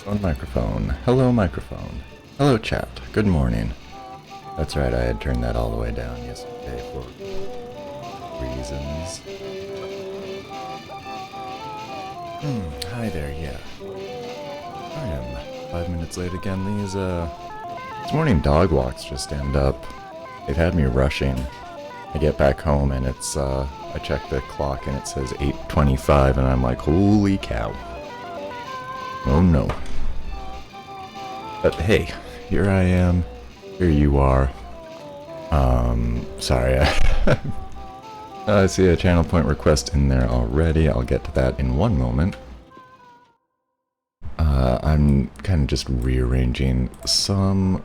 On microphone. Hello, microphone. Hello, chat. Good morning. That's right, I had turned that all the way down yesterday for reasons. Hi there, yeah. I am 5 minutes late again. This morning dog walks just end up. They've had me rushing. I get back home and it's, I check the clock and it says 8:25 and I'm like, holy cow. Oh no. But hey, here I am. Here you are. Sorry. I see a channel point request in there already. I'll get to that in one moment. I'm kind of just rearranging some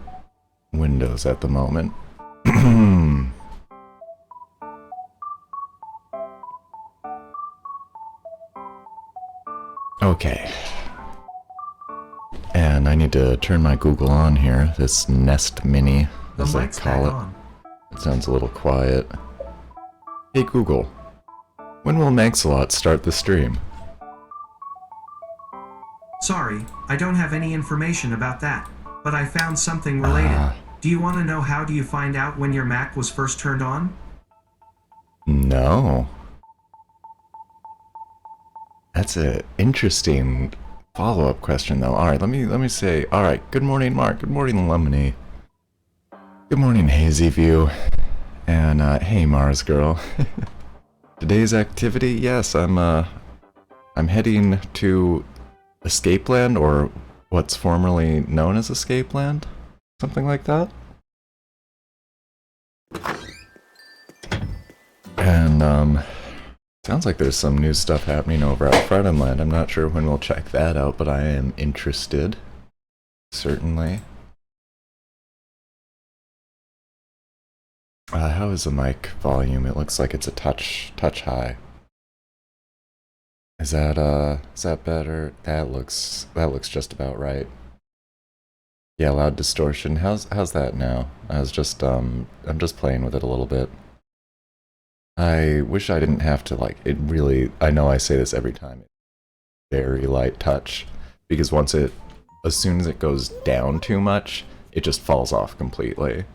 windows at the moment. Okay. And I need to turn my Google on here, this Nest Mini, as I call it. It sounds a little quiet. Hey Google, when will Manxalot start the stream? Sorry, I don't have any information about that, but I found something related. Do you want to know how do you find out when your Mac was first turned on? No. That's a interesting follow-up question though. Alright, let me say, alright, good morning Mark, good morning Lemony. Good morning Hazy View. And hey Mars Girl. Today's activity, yes, I'm heading to Escape Land, or what's formerly known as Escape Land. Something like that. And sounds like there's some new stuff happening over at Freddenland. I'm not sure when we'll check that out, but I am interested. Certainly. How is the mic volume? It looks like it's a touch high. Is that better? That looks just about right. Yeah, loud distortion. How's that now? I'm just playing with it a little bit. I wish I didn't have to, like, it really, I know I say this every time, very light touch, because as soon as it goes down too much, it just falls off completely.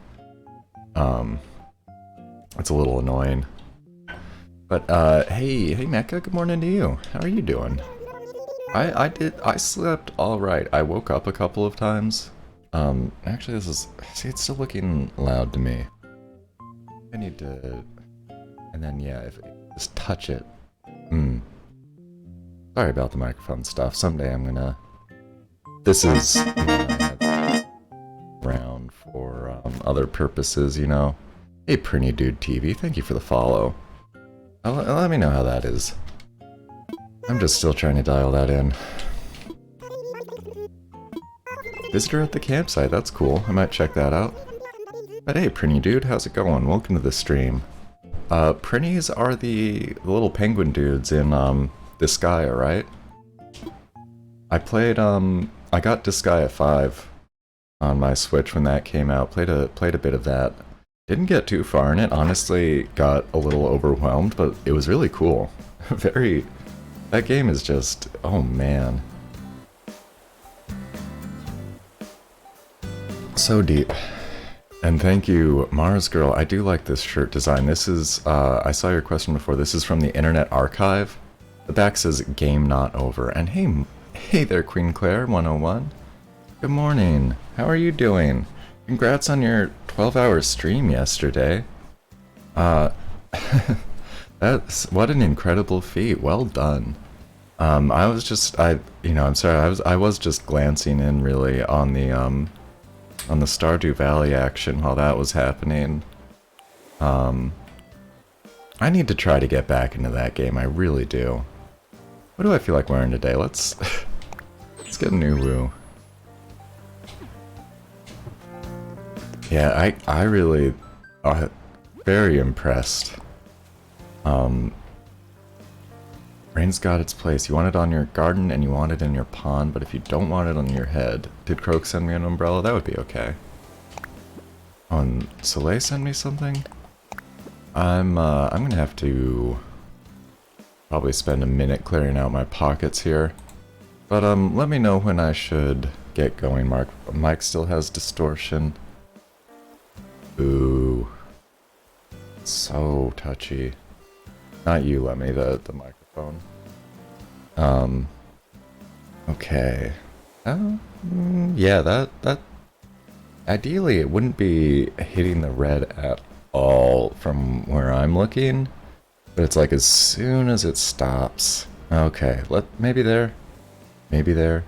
It's a little annoying. But, hey Mecca, good morning to you. How are you doing? I slept alright. I woke up a couple of times. Actually see, it's still looking loud to me. I need to... And then, yeah, if just touch it. Sorry about the microphone stuff. Someday I'm gonna... This is, you know, around for other purposes, you know. Hey, Prinny Dude TV, thank you for the follow. Let me know how that is. I'm just still trying to dial that in. Visitor at the campsite, that's cool. I might check that out. But hey, Prinny Dude, how's it going? Welcome to the stream. Prinnies are the little penguin dudes in, Disgaea, right? I played, I got Disgaea 5 on my Switch when that came out. Played a bit of that. Didn't get too far in it, honestly got a little overwhelmed, but it was really cool. That game is just, oh man. So deep. And thank you, Mars Girl. I do like this shirt design. This is, I saw your question before. This is from the Internet Archive. The back says, game not over. And hey there, Queen Claire 101. Good morning. How are you doing? Congrats on your 12-hour stream yesterday. What an incredible feat. Well done. I'm sorry, I was just glancing in really on the Stardew Valley action while that was happening. I need to try to get back into that game, I really do. What do I feel like wearing today? Let's get a new woo. Yeah, I really very impressed. Rain's got its place. You want it on your garden and you want it in your pond, but if you don't want it on your head, did Croak send me an umbrella? That would be okay. Oh, and Soleil send me something? I'm gonna have to probably spend a minute clearing out my pockets here. But let me know when I should get going, Mark. Mike still has distortion. Ooh. So touchy. Not you, Lemmy, the microphone. Okay. Yeah, that... Ideally, it wouldn't be hitting the red at all from where I'm looking. But it's like as soon as it stops... Okay, maybe there. Maybe there.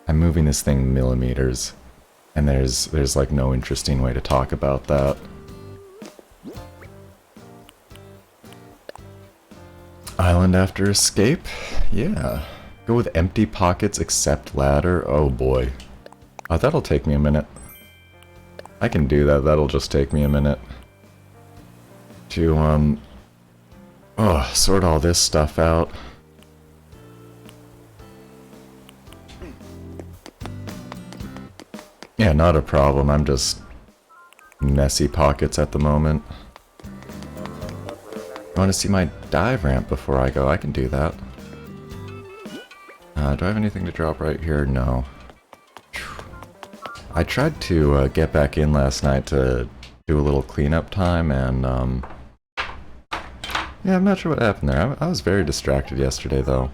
I'm moving this thing millimeters. And there's like no interesting way to talk about that. Island after escape? Yeah. Go with empty pockets except ladder? Oh boy. That'll take me a minute. I can do that, that'll just take me a minute. To, sort all this stuff out. Yeah, not a problem, I'm just messy pockets at the moment. I want to see my dive ramp before I go. I can do that. Do I have anything to drop right here? No. I tried to get back in last night to do a little cleanup time, and yeah, I'm not sure what happened there. I was very distracted yesterday, though.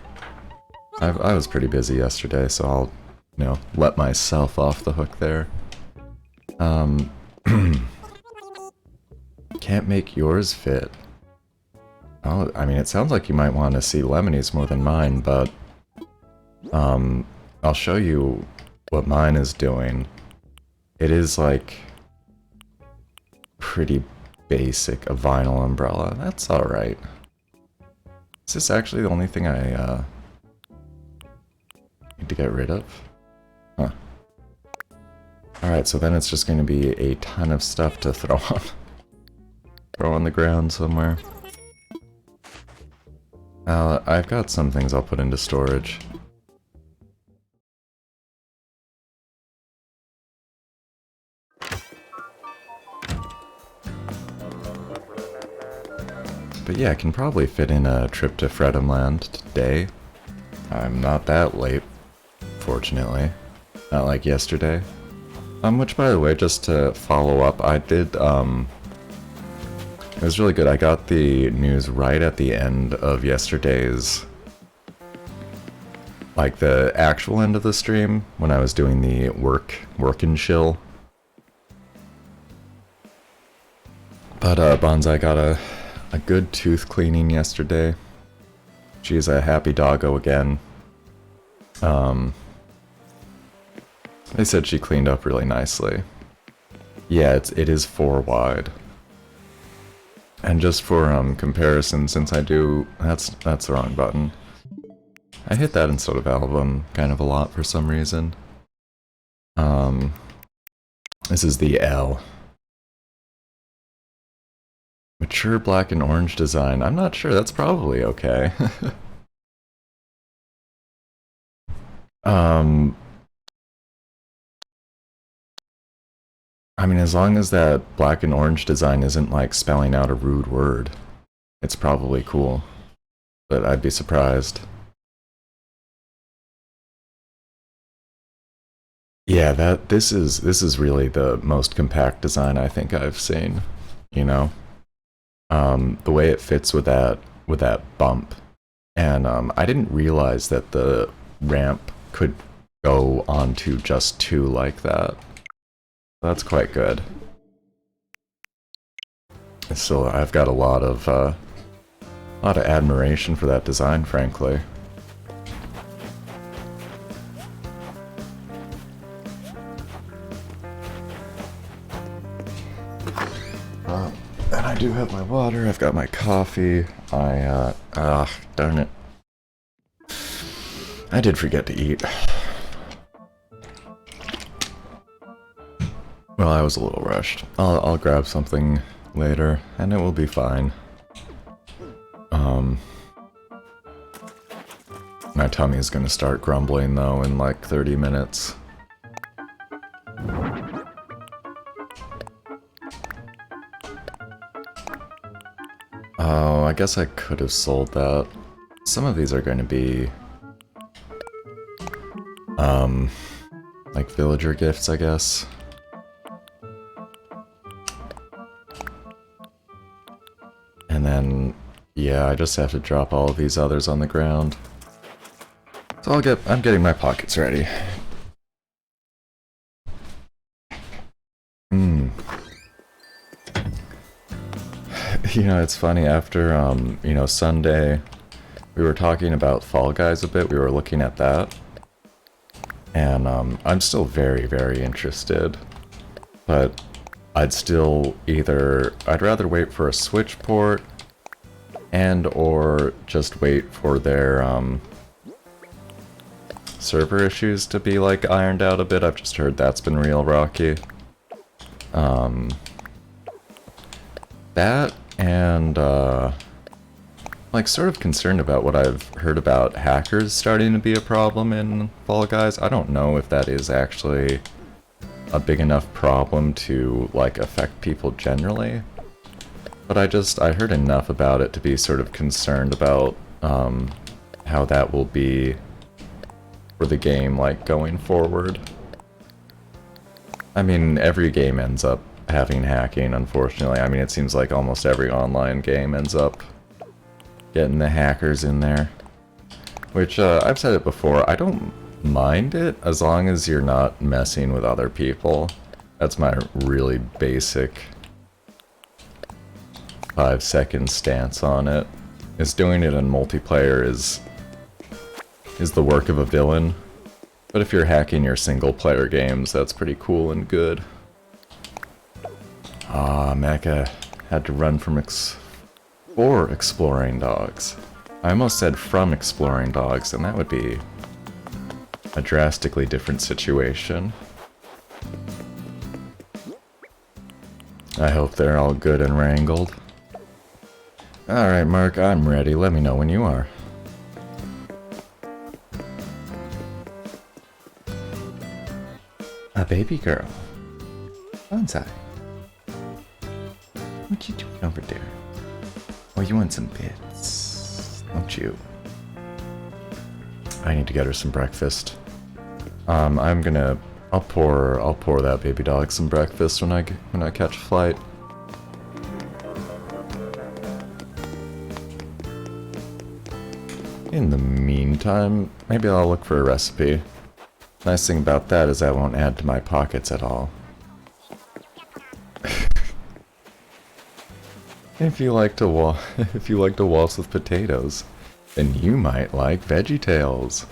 I was pretty busy yesterday, so I'll, you know, let myself off the hook there. Can't make yours fit. Oh, I mean, it sounds like you might want to see Lemony's more than mine, but I'll show you what mine is doing. It is like pretty basic, a vinyl umbrella. That's alright. Is this actually the only thing I need to get rid of? Huh. Alright, so then it's just going to be a ton of stuff to throw on. Throw on the ground somewhere. I've got some things I'll put into storage. But yeah, I can probably fit in a trip to Fredhamland today. I'm not that late, fortunately. Not like yesterday. Which, by the way, just to follow up, I did, it was really good. I got the news right at the end of yesterday's, like the actual end of the stream, when I was doing the work and chill. But Bonsai got a good tooth cleaning yesterday. She's a happy doggo again. They said she cleaned up really nicely. Yeah, it is 4 wide. And just for comparison, since I do... That's the wrong button. I hit that instead of album kind of a lot for some reason. This is the L. Mature black and orange design. I'm not sure, that's probably okay. I mean, as long as that black and orange design isn't like spelling out a rude word, it's probably cool. But I'd be surprised. Yeah, this is really the most compact design I think I've seen, you know? The way it fits with that bump. And I didn't realize that the ramp could go onto just 2 like that. That's quite good. Still, I've got a lot of admiration for that design, frankly. And I do have my water, I've got my coffee, darn it. I did forget to eat. Well, I was a little rushed. I'll grab something later, and it will be fine. My tummy is gonna start grumbling, though, in like 30 minutes. Oh, I guess I could have sold that. Some of these are going to be Like villager gifts, I guess. And then, yeah, I just have to drop all of these others on the ground. So I'm getting my pockets ready. You know, it's funny, after, you know, Sunday, we were talking about Fall Guys a bit, we were looking at that. And, I'm still very, very interested. But I'd rather wait for a Switch port, and or just wait for their, server issues to be, like, ironed out a bit. I've just heard that's been real rocky. That, and, like, sort of concerned about what I've heard about hackers starting to be a problem in Fall Guys. I don't know if that is actually a big enough problem to, like, affect people generally. But I heard enough about it to be sort of concerned about, how that will be for the game, like, going forward. I mean, every game ends up having hacking, unfortunately. I mean, it seems like almost every online game ends up getting the hackers in there. Which, I've said it before, I don't mind it as long as you're not messing with other people. That's my really basic 5-second stance on it. Is doing it in multiplayer is the work of a villain. But if you're hacking your single-player games, that's pretty cool and good. Ah, Mecha had to run from exploring dogs. I almost said from exploring dogs, and that would be a drastically different situation. I hope they're all good and wrangled. Alright, Mark, I'm ready. Let me know when you are. A baby girl. Bonsai. What you doing over there? Oh, you want some bits, don't you? I need to get her some breakfast. I'll pour that baby dog some breakfast when I catch a flight. In the meantime, maybe I'll look for a recipe. Nice thing about that is I won't add to my pockets at all. If you like to waltz with potatoes, then you might like VeggieTales.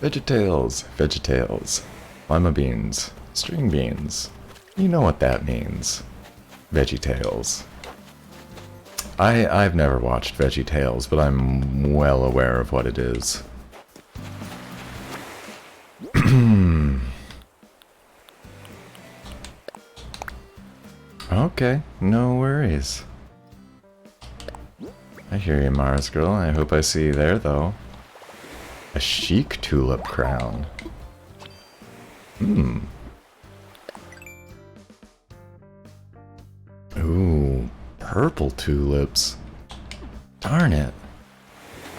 VeggieTales. Lima beans, string beans. You know what that means. VeggieTales. I've never watched VeggieTales, but I'm well aware of what it is. Okay, no worries. I hear you, Mars girl. I hope I see you there, though. A chic tulip crown. Ooh, purple tulips. Darn it.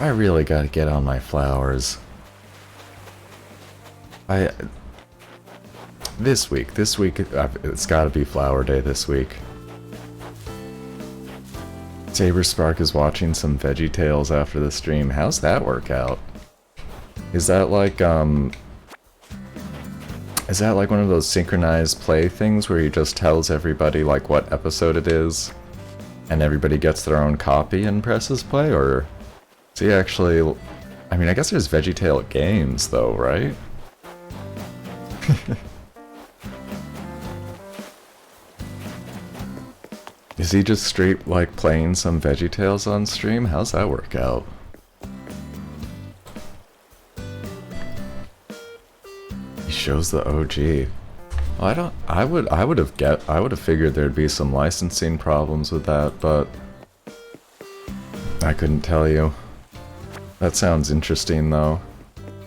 I really gotta get on my flowers. This week, it's gotta be Flower Day this week. Saberspark is watching some VeggieTales after the stream. How's that work out? Is that like one of those synchronized play things where he just tells everybody like what episode it is, and everybody gets their own copy and presses play, or is he actually... I mean, I guess there's VeggieTale games though, right? Is he just straight, like, playing some VeggieTales on stream? How's that work out? He shows the OG. Well, I would have figured there'd be some licensing problems with that, but I couldn't tell you. That sounds interesting, though.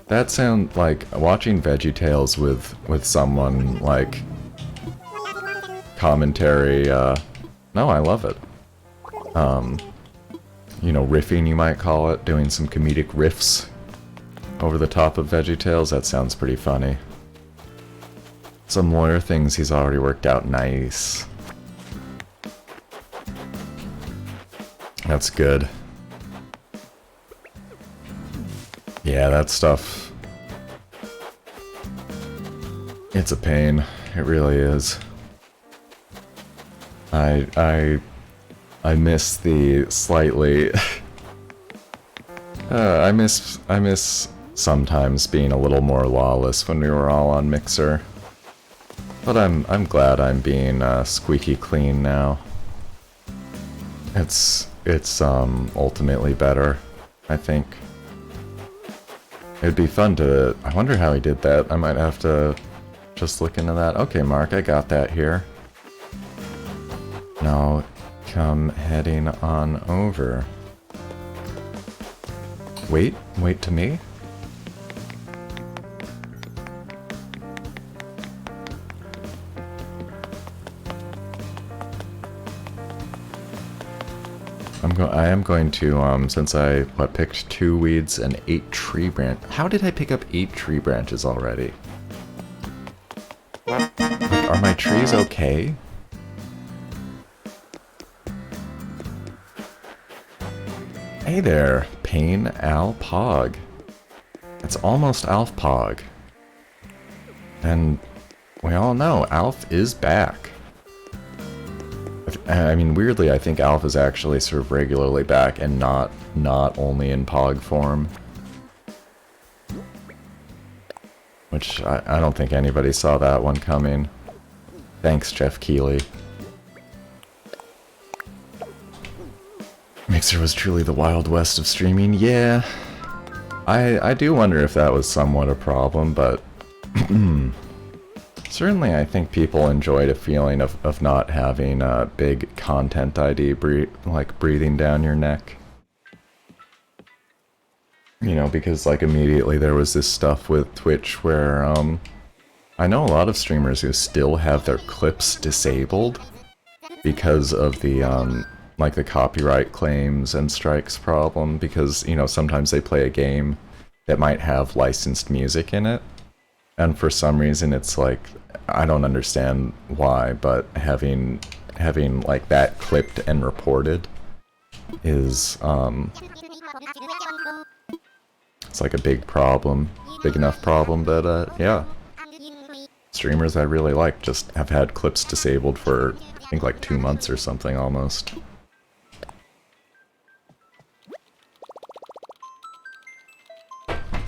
That sounds like watching VeggieTales with someone, like, commentary, no, I love it. You know, riffing, you might call it, doing some comedic riffs over the top of VeggieTales? That sounds pretty funny. Some lawyer things he's already worked out. Nice. That's good. Yeah, that stuff... It's a pain. It really is. I miss the slightly... I miss sometimes being a little more lawless when we were all on Mixer. But I'm glad I'm being squeaky clean now. It's ultimately better, I think. It'd be fun to... I wonder how he did that. I might have to just look into that. Okay, Mark, I got that here. Now, come heading on over. Wait to me? I am going to, since I, picked 2 weeds and 8 tree branches. How did I pick up 8 tree branches already? Like, are my trees okay? Hey there, Pain Al Pog. It's almost Alf Pog. And we all know Alf is back. I mean, weirdly, I think Alf is actually sort of regularly back and not only in Pog form. Which, I don't think anybody saw that one coming. Thanks, Jeff Keighley. Mixer was truly the Wild West of streaming. Yeah, I do wonder if that was somewhat a problem, but... Certainly, I think people enjoyed a feeling of not having a big content ID breathing down your neck. You know, because like immediately there was this stuff with Twitch where I know a lot of streamers who still have their clips disabled because of the like the copyright claims and strikes problem, because, you know, sometimes they play a game that might have licensed music in it. And for some reason, it's like, I don't understand why, but having like that clipped and reported is it's like a big problem, big enough problem that yeah, streamers I really like just have had clips disabled for I think like 2 months or something almost.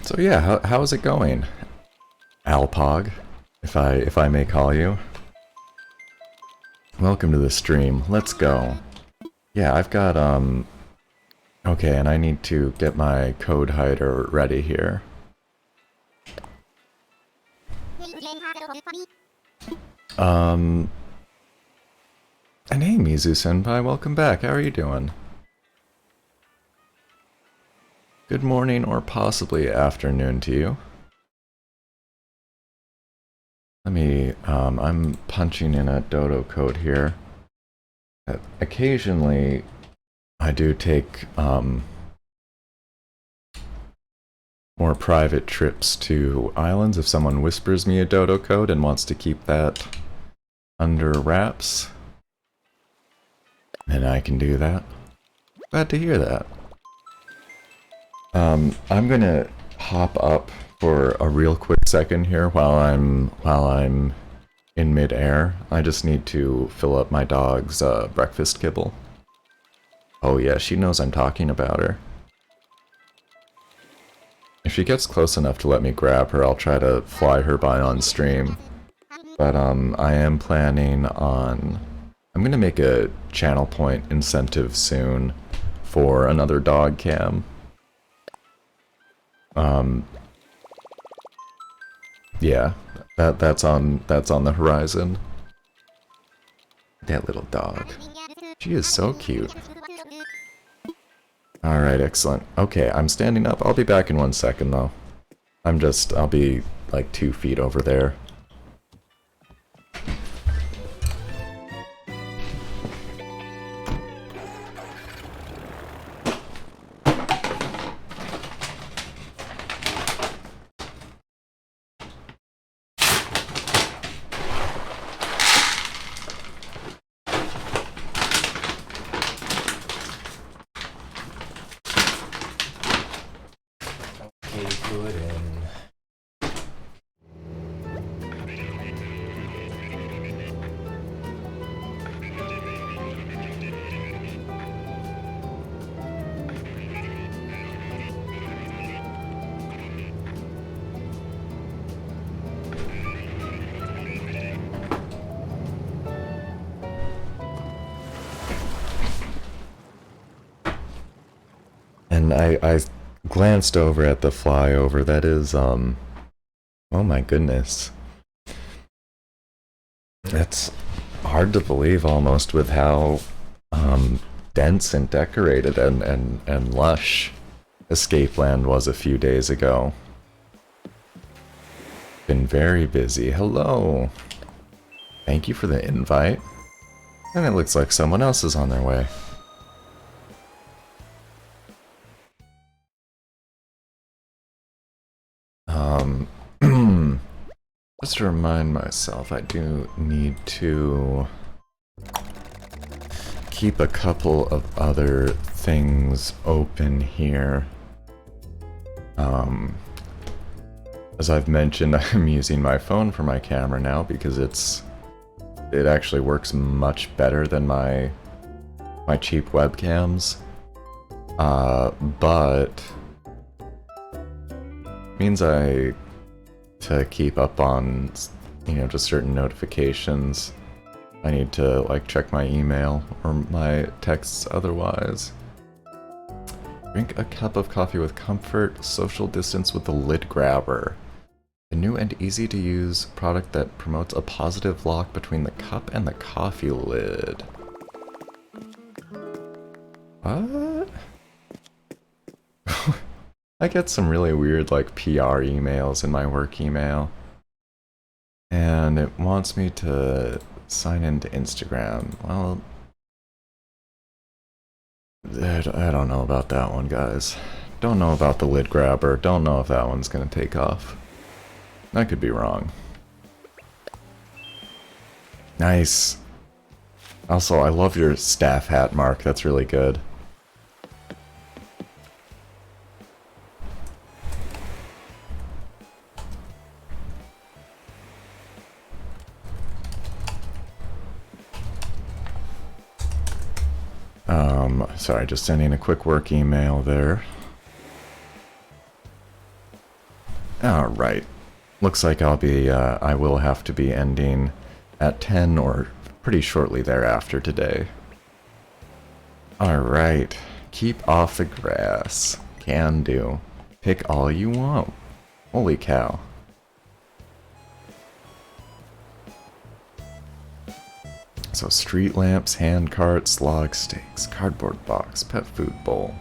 So yeah, how's it going? Alpog, if I may call you. Welcome to the stream. Let's go. Yeah, I've got okay, and I need to get my code hider ready here. And hey Mizu-senpai, welcome back. How are you doing? Good morning or possibly afternoon to you. Let me, I'm punching in a dodo code here. Occasionally, I do take, more private trips to islands if someone whispers me a dodo code and wants to keep that under wraps. Then I can do that. Glad to hear that. I'm gonna hop up for a real quick second here while I'm in midair. I just need to fill up my dog's breakfast kibble. Oh yeah, she knows I'm talking about her. If she gets close enough to let me grab her, I'll try to fly her by on stream. But I am planning on... I'm gonna make a channel point incentive soon for another dog cam. Yeah, that's on the horizon. That little dog. She is so cute. Alright, excellent. Okay, I'm standing up. I'll be back in 1 second though. I'll be like 2 feet over there. And I glanced over at the flyover. That is, oh my goodness. It's hard to believe almost with how dense and decorated and lush Escape Land was a few days ago. Been very busy. Hello. Thank you for the invite. And it looks like someone else is on their way. Just to remind myself, I do need to keep a couple of other things open here. As I've mentioned, I'm using my phone for my camera now because it actually works much better than my cheap webcams. But means to keep up on, you know, just certain notifications. I need to, like, check my email or my texts otherwise. Drink a cup of coffee with comfort, social distance with the lid grabber. A new and easy to use product that promotes a positive lock between the cup and the coffee lid. What? I get some really weird, like, PR emails in my work email. And it wants me to sign into Instagram. Well, I don't know about that one, guys. Don't know about the lid grabber. Don't know if that one's gonna take off. I could be wrong. Nice. Also, I love your staff hat, Mark. That's really good. Sorry, just sending a quick work email there. Alright. Looks like I will have to be ending at 10 or pretty shortly thereafter today. Alright. Keep off the grass. Can do. Pick all you want. Holy cow. So street lamps, hand carts, log stakes, cardboard box, pet food bowl.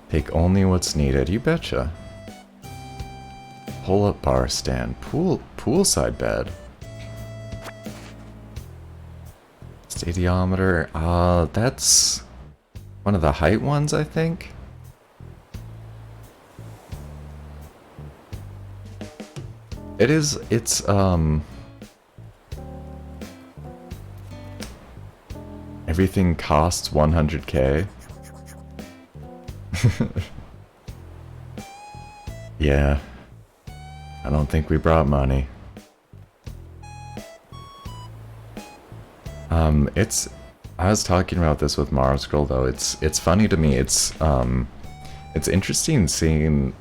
Take only what's needed, you betcha. Pull-up bar stand, poolside bed. Stadiometer, that's one of the height ones, I think. It's everything costs 100k. Yeah. I don't think we brought money. I was talking about this with Mars Girl though. It's funny to me. It's interesting seeing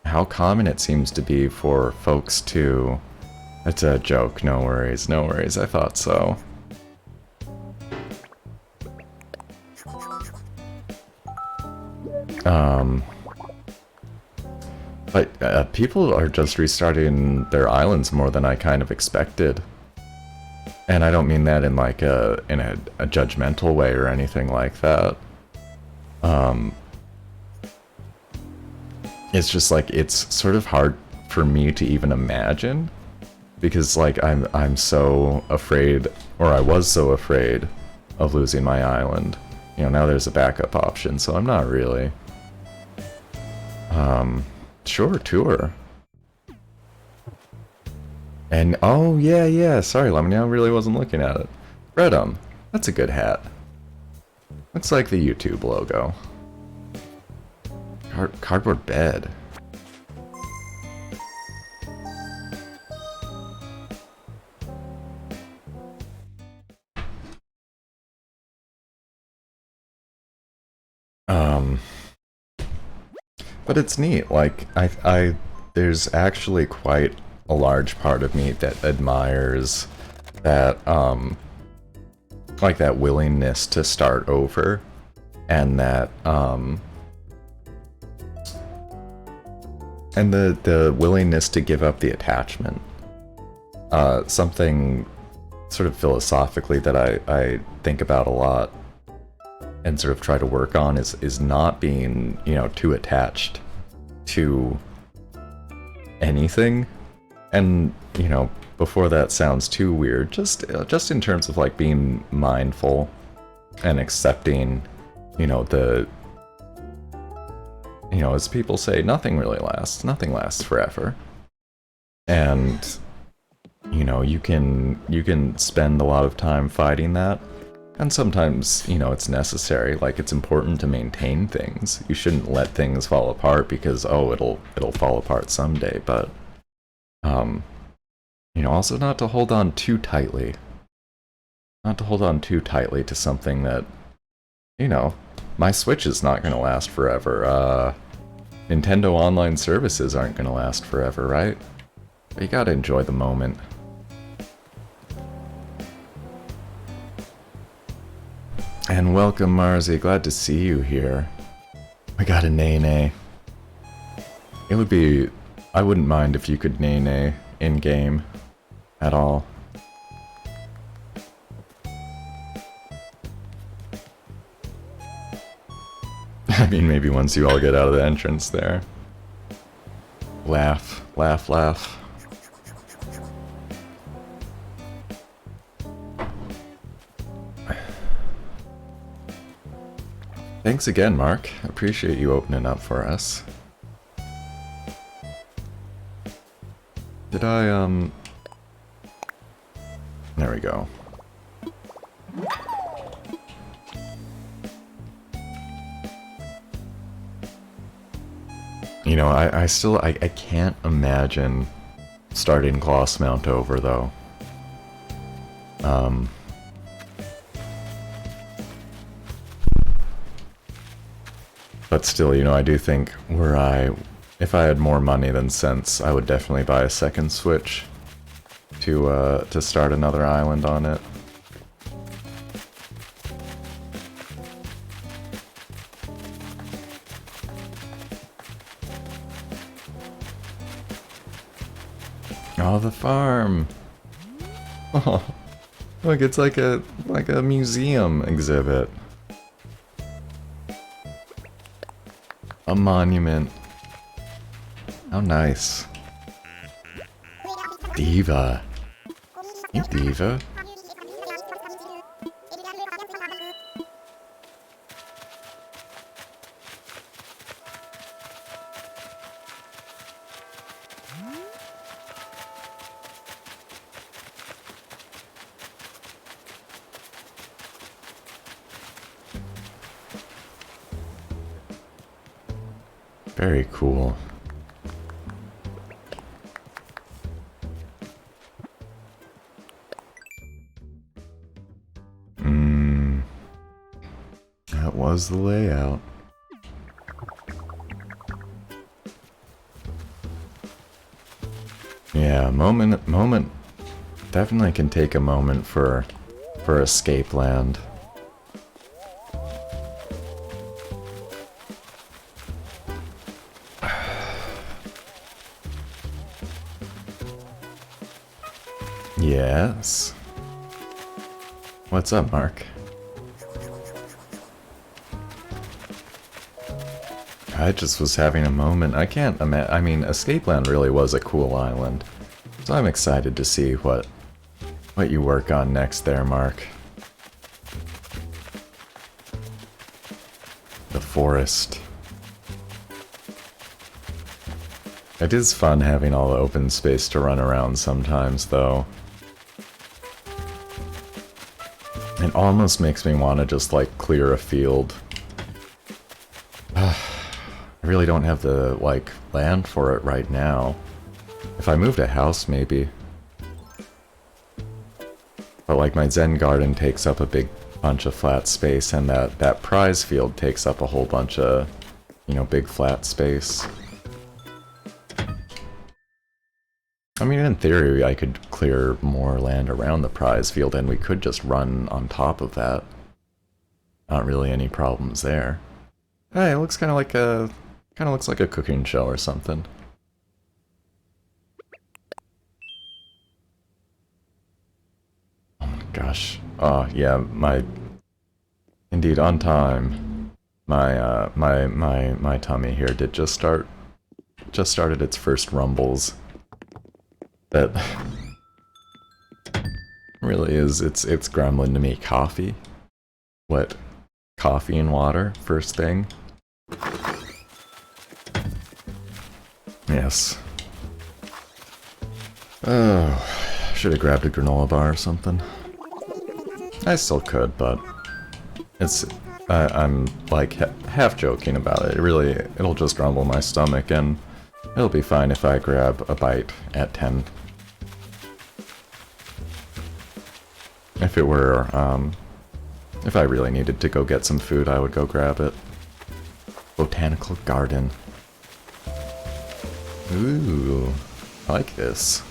how common it seems to be for folks to... It's a joke, no worries, no worries, I thought so. But people are just restarting their islands more than I kind of expected. And I don't mean that in like a judgmental way or anything like that. It's just like, it's sort of hard for me to even imagine, because like I'm so afraid, or I was so afraid of losing my island. You know, now there's a backup option, so I'm not really. Sure, tour. And oh yeah, sorry Lemony, I really wasn't looking at it. Redum, that's a good hat. Looks like the YouTube logo. Cardboard bed. But it's neat. Like there's actually quite a large part of me that admires that like that willingness to start over, and that and the willingness to give up the attachment. Something sort of philosophically that I think about a lot and sort of try to work on is not being, you know, too attached to anything. And, you know, before that sounds too weird, just in terms of like being mindful and accepting, you know, as people say, nothing really lasts. Nothing lasts forever. And, you know, you can spend a lot of time fighting that. And sometimes, you know, it's necessary. Like, it's important to maintain things. You shouldn't let things fall apart because, oh, it'll fall apart someday. But, you know, also not to hold on too tightly. Not to hold on too tightly to something that, you know, my Switch is not going to last forever. Nintendo Online services aren't going to last forever, right? But you gotta enjoy the moment. And welcome, Marzi. Glad to see you here. We got a nay-nay. It would be... I wouldn't mind if you could nay-nay in-game at all. I mean, maybe once you all get out of the entrance there. Laugh, laugh, laugh. Thanks again, Mark. Appreciate you opening up for us. Did I, There we go. You know, I can't imagine starting Glossmount over, though. But still, you know, I do think if I had more money than sense, I would definitely buy a second Switch to start another island on it. Oh, the farm! Oh, look, it's like a museum exhibit. A monument. How nice. Diva. Hey, Diva. Very cool. That was the layout. Yeah, moment definitely can take a moment for escape land. Yes. What's up, Mark? I just was having a moment. I can't imagine. I mean, Escape Land really was a cool island. So I'm excited to see what you work on next there, Mark. The forest. It is fun having all the open space to run around sometimes, though. It almost makes me want to just, like, clear a field. I really don't have the, like, land for it right now. If I moved a house, maybe. But, like, my Zen garden takes up a big bunch of flat space, and that prize field takes up a whole bunch of, you know, big flat space. I mean, in theory, I could clear more land around the prize field, and we could just run on top of that. Not really any problems there. Hey, it looks kind of looks like a cooking show or something. Oh my gosh. Oh yeah, indeed on time. My tummy here did just started its first rumbles. That really is, it's grumbling to me. Coffee? What? Coffee and water, first thing? Yes. Oh, should have grabbed a granola bar or something. I still could, but I'm like half joking about it. It'll just rumble my stomach, and it'll be fine if I grab a bite at 10. If it were, if I really needed to go get some food, I would go grab it. Botanical garden. Ooh, I like this.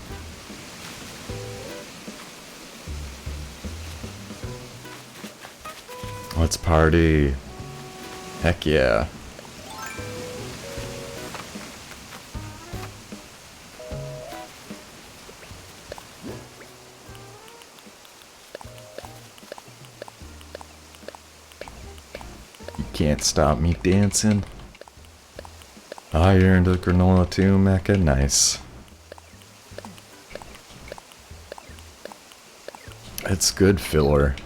Let's party. Heck yeah. You can't stop me dancing. I earned a granola too, Mecca. Nice. It's good filler.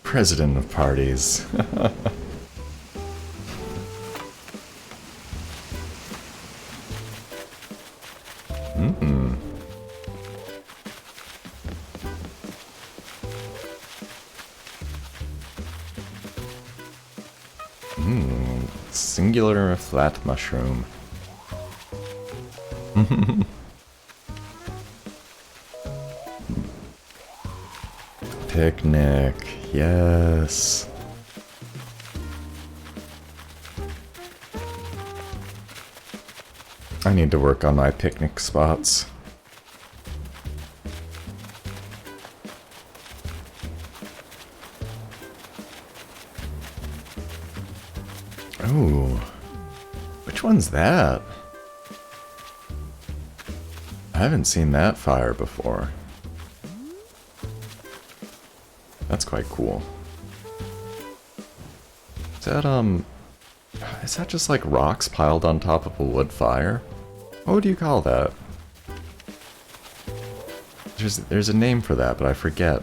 President of parties. Singular flat mushroom. Picnic, yes. I need to work on my picnic spots. Ooh, which one's that? I haven't seen that fire before. That's quite cool. Is that just like rocks piled on top of a wood fire? What do you call that? There's a name for that, but I forget.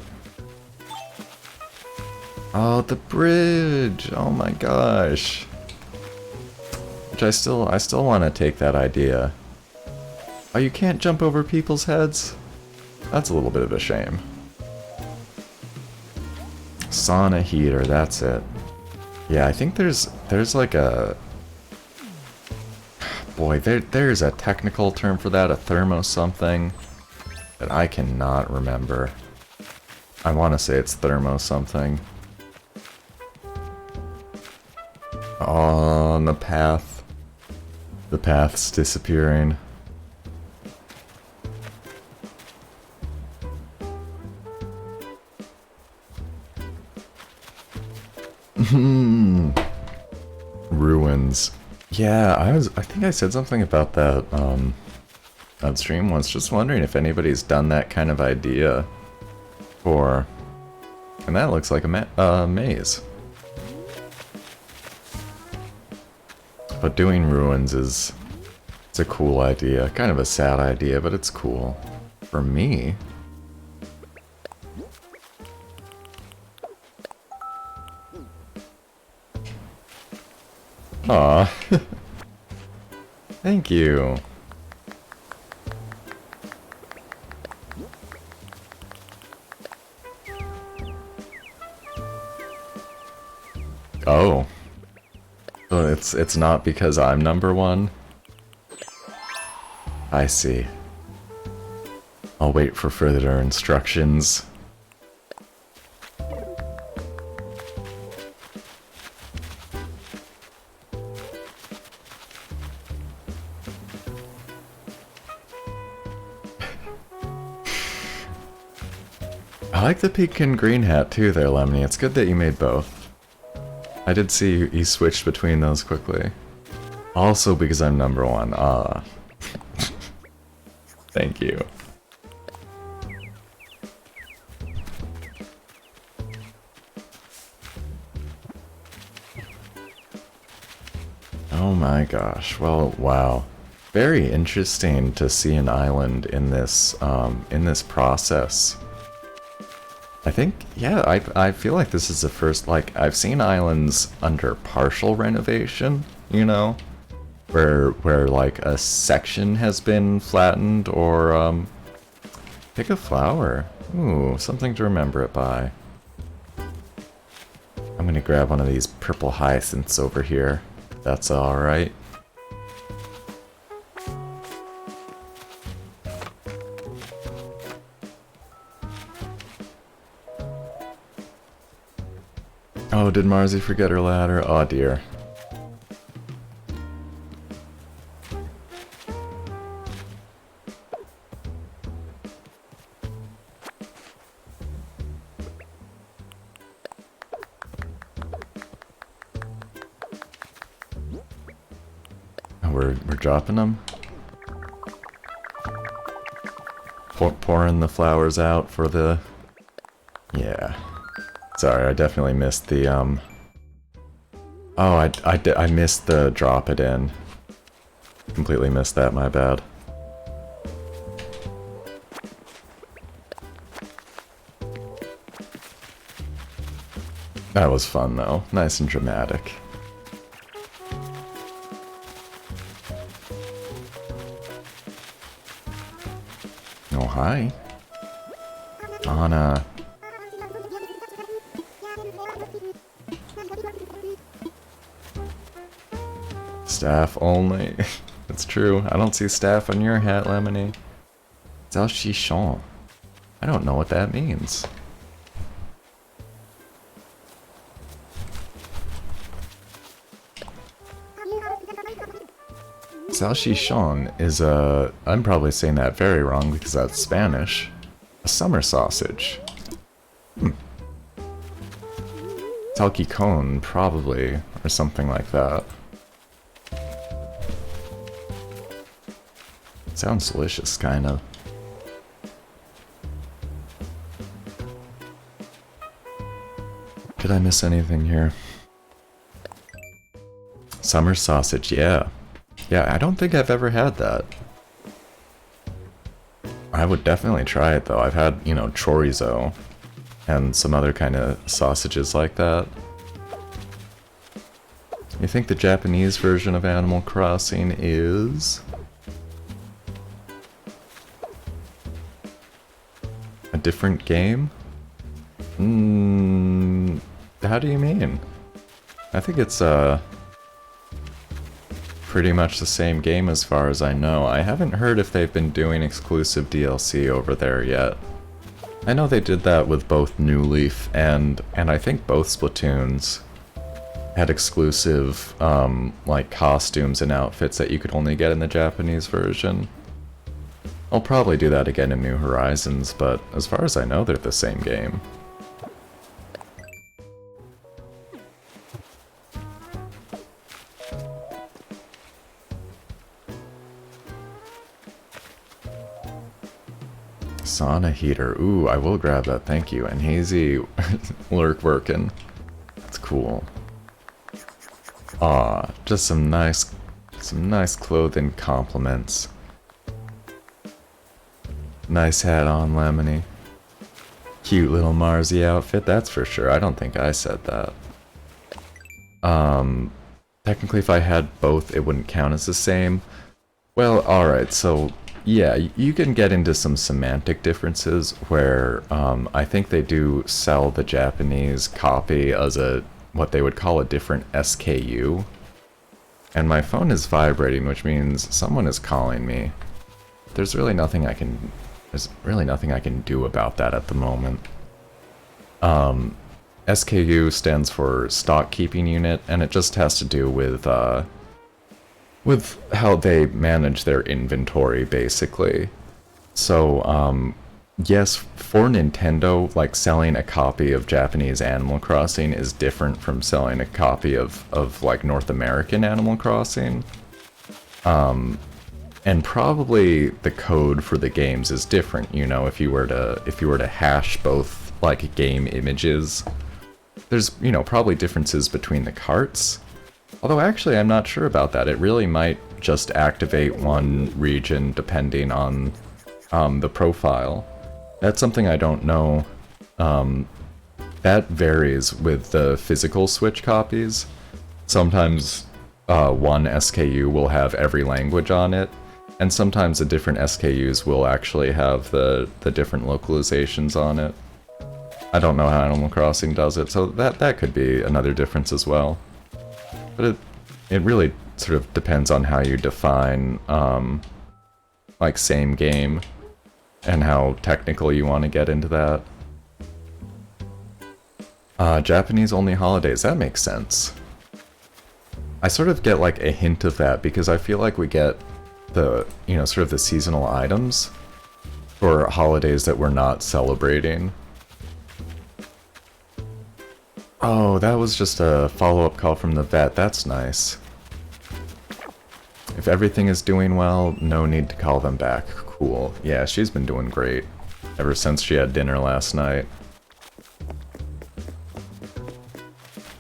Oh, the bridge! Oh my gosh. Which I still want to take that idea. Oh, you can't jump over people's heads? That's a little bit of a shame. Sauna heater, that's it. Yeah, I think there's like a... Boy, there's a technical term for that, a thermo something, that I cannot remember. I want to say it's thermo something. Oh, on the path. The path's disappearing. Ruins. Yeah, I think I said something about that on stream once, just wondering if anybody's done that kind of idea for, and that looks like a maze. But doing ruins it's a cool idea, kind of a sad idea, but it's cool. For me. Aw. Thank you. Oh. So it's not because I'm number one? I see. I'll wait for further instructions. I like the pink and green hat too there, Lemony. It's good that you made both. I did see you switched between those quickly. Also because I'm number one. Thank you. Oh my gosh. Well, wow. Very interesting to see an island in this process. I think, yeah, I feel like this is the first, like, I've seen islands under partial renovation, you know? Where like a section has been flattened, or pick a flower. Ooh, something to remember it by. I'm gonna grab one of these purple hyacinths over here. That's alright. Oh, did Marzi forget her ladder? Oh dear. We're dropping them. Pouring the flowers out for the... Yeah. Sorry, I definitely missed the, Oh, I missed the drop it in. Completely missed that, my bad. That was fun, though. Nice and dramatic. Oh, hi. Anna. Staff only. It's true. I don't see staff on your hat, Lemony. Salchichon. I don't know what that means. Salchichon is I'm probably saying that very wrong because that's Spanish. A summer sausage. Salchicon, probably, or something like that. Sounds delicious, kind of. Did I miss anything here? Summer sausage, yeah. Yeah, I don't think I've ever had that. I would definitely try it, though. I've had, you know, chorizo and some other kind of sausages like that. You think the Japanese version of Animal Crossing is... a different game? How do you mean? I think it's, pretty much the same game as far as I know. I haven't heard if they've been doing exclusive DLC over there yet. I know they did that with both New Leaf and I think both Splatoons had exclusive, like, costumes and outfits that you could only get in the Japanese version. I'll probably do that again in New Horizons, but as far as I know, they're the same game. Sauna heater. Ooh, I will grab that, thank you. And Hazy lurk working. That's cool. Aw, just some nice clothing compliments. Nice hat on, Lemony. Cute little Marzi outfit, that's for sure. I don't think I said that. Technically if I had both, it wouldn't count as the same. Well, alright, so yeah, you can get into some semantic differences where I think they do sell the Japanese copy as a what they would call a different SKU. And my phone is vibrating, which means someone is calling me. There's really nothing I can do about that at the moment. SKU stands for stock keeping unit, and it just has to do with how they manage their inventory, basically. So, yes, for Nintendo, like selling a copy of Japanese Animal Crossing is different from selling a copy of like North American Animal Crossing. And probably the code for the games is different, you know, if you were to hash both like game images. There's, you know, probably differences between the carts. Although actually I'm not sure about that. It really might just activate one region depending on the profile. That's something I don't know. That varies with the physical Switch copies. Sometimes one SKU will have every language on it, and sometimes the different SKUs will actually have the different localizations on it. I don't know how Animal Crossing does it, so that could be another difference as well. But it really sort of depends on how you define like same game and how technical you want to get into that. Japanese only holidays, that makes sense. I sort of get like a hint of that because I feel like we get the, you know, sort of the seasonal items for holidays that we're not celebrating. Oh, that was just a follow-up call from the vet. That's nice. If everything is doing well, no need to call them back. Cool. Yeah, she's been doing great ever since she had dinner last night.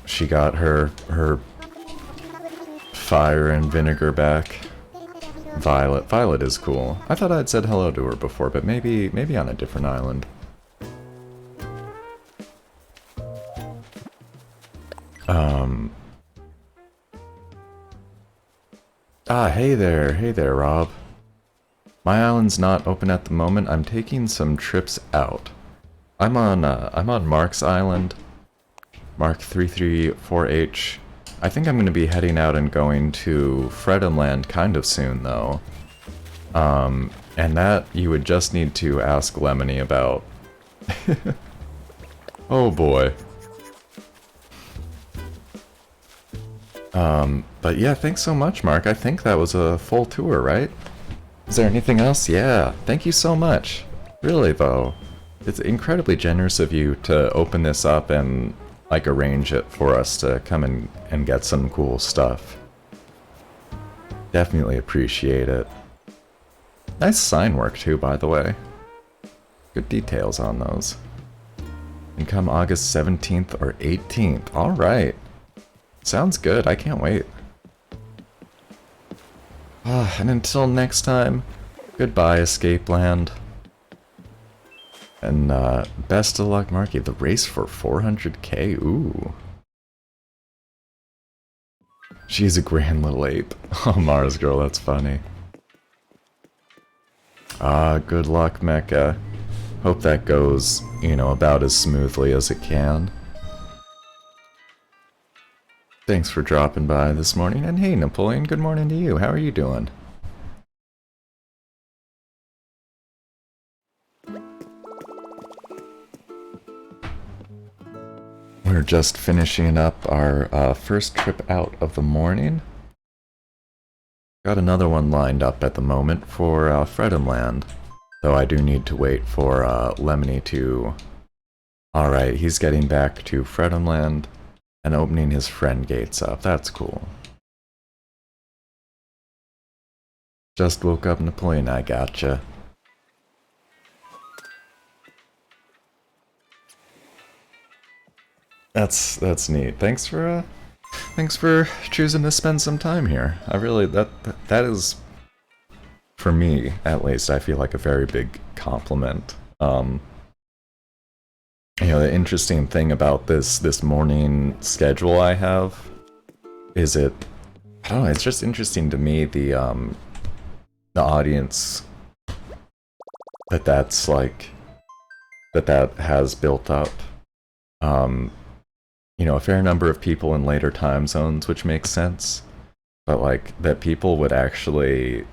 She got her fire and vinegar back. Violet. Violet is cool. I thought I'd said hello to her before, but maybe on a different island. Hey there, Rob. My island's not open at the moment. I'm taking some trips out. I'm on Mark's island, Mark 334H. I think I'm going to be heading out and going to Fredhamland kind of soon, though. And that you would just need to ask Lemony about. Oh boy. But yeah, thanks so much, Mark. I think that was a full tour, right? Is there anything else? Yeah, thank you so much. Really, though. It's incredibly generous of you to open this up and, like, arrange it for us to come and get some cool stuff. Definitely appreciate it. Nice sign work, too, by the way. Good details on those. And come August 17th or 18th. Alright. Sounds good. I can't wait. And until next time, goodbye, Escape Land. And best of luck, Marky. The race for 400k? Ooh. She's a grand little ape. Oh, Mars girl, that's funny. Good luck, Mecha. Hope that goes, you know, about as smoothly as it can. Thanks for dropping by this morning, and hey Napoleon, good morning to you. How are you doing? We're just finishing up our first trip out of the morning. Got another one lined up at the moment for Fredhamland, though I do need to wait for Lemony to... Alright, he's getting back to Fredhamland and opening his friend gates up. That's cool. Just woke up, Napoleon. I gotcha. That's neat. Thanks for choosing to spend some time here. I really that is, for me at least, I feel like a very big compliment. You know, the interesting thing about this morning schedule I have is I don't know, it's just interesting to me the audience that's like that has built up. You know, a fair number of people in later time zones, which makes sense, but like that people would actually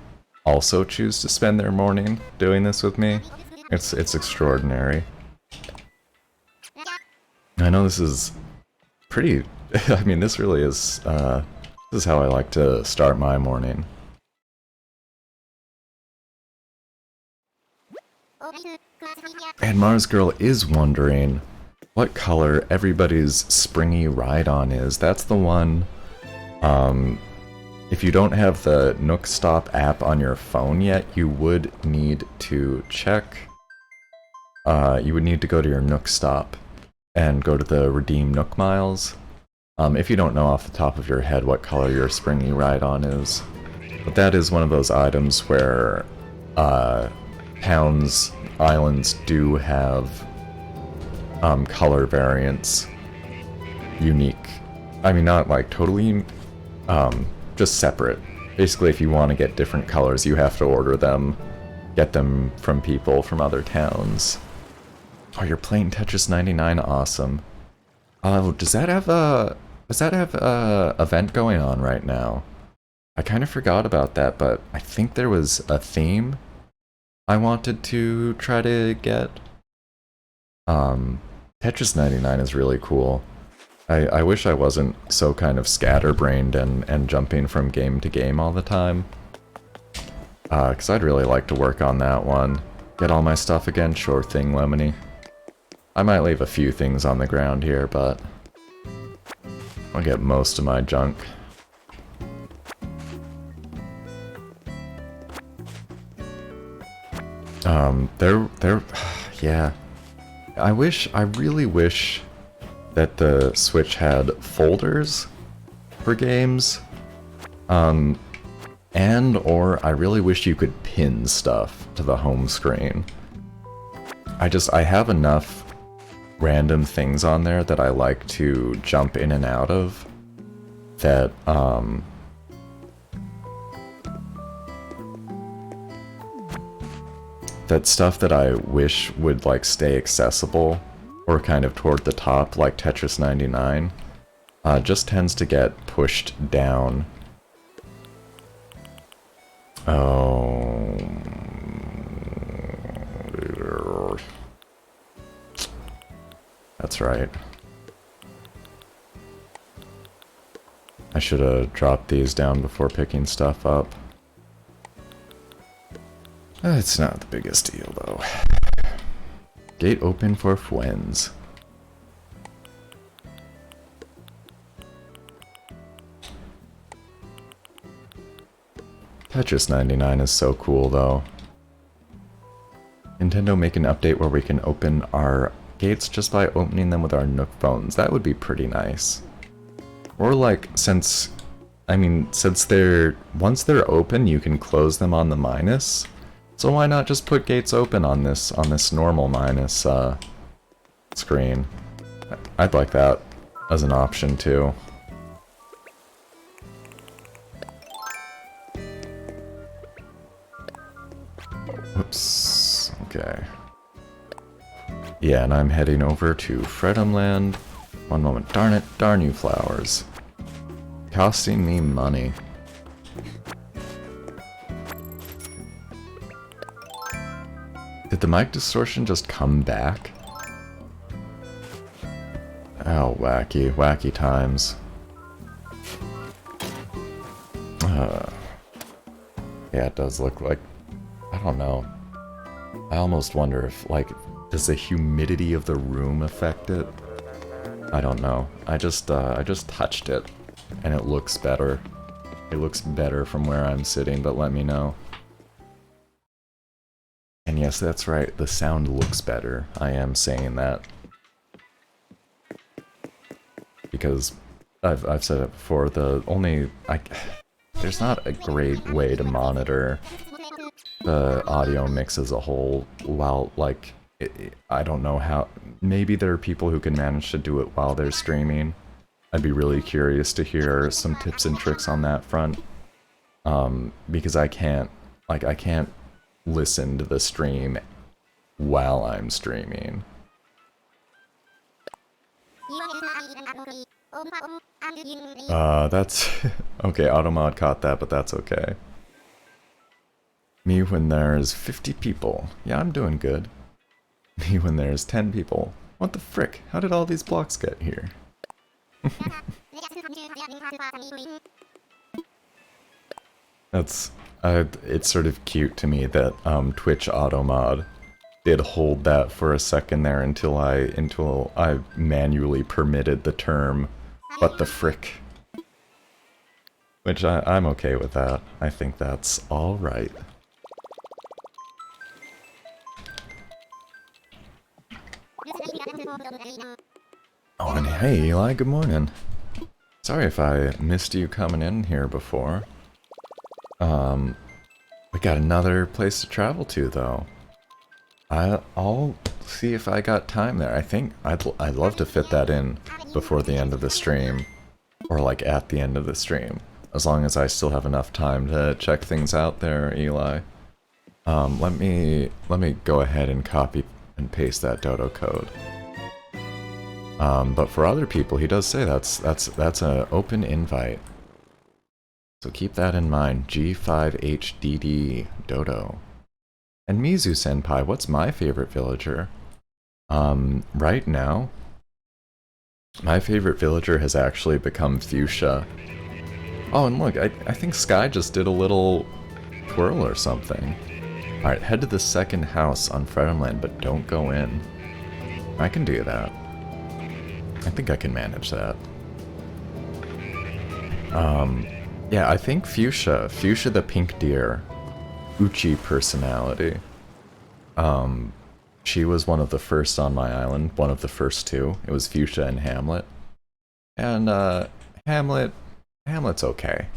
also choose to spend their morning doing this with me. It's extraordinary. I know this is pretty... I mean, this really is... this is how I like to start my morning. And Mars Girl is wondering what color everybody's springy ride-on is. That's the one, if you don't have the Nook Stop app on your phone yet, you would need to check. You would need to go to your Nook Stop and go to the Redeem Nook Miles. If you don't know off the top of your head what color your springy ride-on is. But that is one of those items where towns, islands do have color variants unique. I mean, not like totally, just separate. Basically, if you want to get different colors, you have to order them, get them from people from other towns. Oh, you're playing Tetris 99? Awesome. Oh, does that have a event going on right now? I kind of forgot about that, but I think there was a theme I wanted to try to get. Tetris 99 is really cool. I wish I wasn't so kind of scatterbrained and jumping from game to game all the time. Because I'd really like to work on that one. Get all my stuff again? Sure thing, Lemony. I might leave a few things on the ground here, but I'll get most of my junk. Yeah. I really wish that the Switch had folders for games. And or I really wish you could pin stuff to the home screen. I have enough random things on there that I like to jump in and out of that, that stuff that I wish would like stay accessible or kind of toward the top like Tetris 99 just tends to get pushed down. Oh, that's right. I should have dropped these down before picking stuff up. It's not the biggest deal, though. Gate open for Fuens. Tetris 99 is so cool, though. Nintendo make an update where we can open our gates just by opening them with our Nook phones. That would be pretty nice. Or like, since they're, once they're open, you can close them on the minus. So why not just put gates open on this normal minus screen? I'd like that as an option too. Whoops. Okay. Yeah, and I'm heading over to Fredumland. One moment. Darn it. Darn you, flowers. Costing me money. Did the mic distortion just come back? Oh, wacky. Wacky times. Yeah, it does look like... I don't know. I almost wonder if, like, does the humidity of the room affect it? I don't know. I just touched it, and it looks better. It looks better from where I'm sitting, but let me know. And yes, that's right, the sound looks better. I am saying that. Because I've said it before, there's not a great way to monitor the audio mix as a whole while, like, I don't know how, maybe there are people who can manage to do it while they're streaming. I'd be really curious to hear some tips and tricks on that front. Because I can't listen to the stream while I'm streaming. That's... okay, Automod caught that, but that's okay. Me when there's 50 people. Yeah, I'm doing good. Me when there's 10 people. What the frick? How did all these blocks get here? That's... it's sort of cute to me that Twitch Automod did hold that for a second there until I manually permitted the term, "what the frick," which I'm okay with that. I think that's all right. Oh, and hey, Eli, good morning. Sorry if I missed you coming in here before. We got another place to travel to, though. I'll see if I got time there. I think I'd love to fit that in before the end of the stream, or like at the end of the stream, as long as I still have enough time to check things out there, Eli. Let me go ahead and copy and paste that dodo code. But for other people, he does say that's an open invite. So keep that in mind. G5HDD Dodo. And Mizu Senpai, what's my favorite villager? Right now, my favorite villager has actually become Fuchsia. Oh, and look, I think Sky just did a little twirl or something. Alright, head to the second house on Fredhamland, but don't go in. I can do that. I think I can manage that. Yeah, I think Fuchsia the pink deer, Uchi personality. She was one of the first on my island, one of the first two. It was Fuchsia and Hamlet. And Hamlet's okay.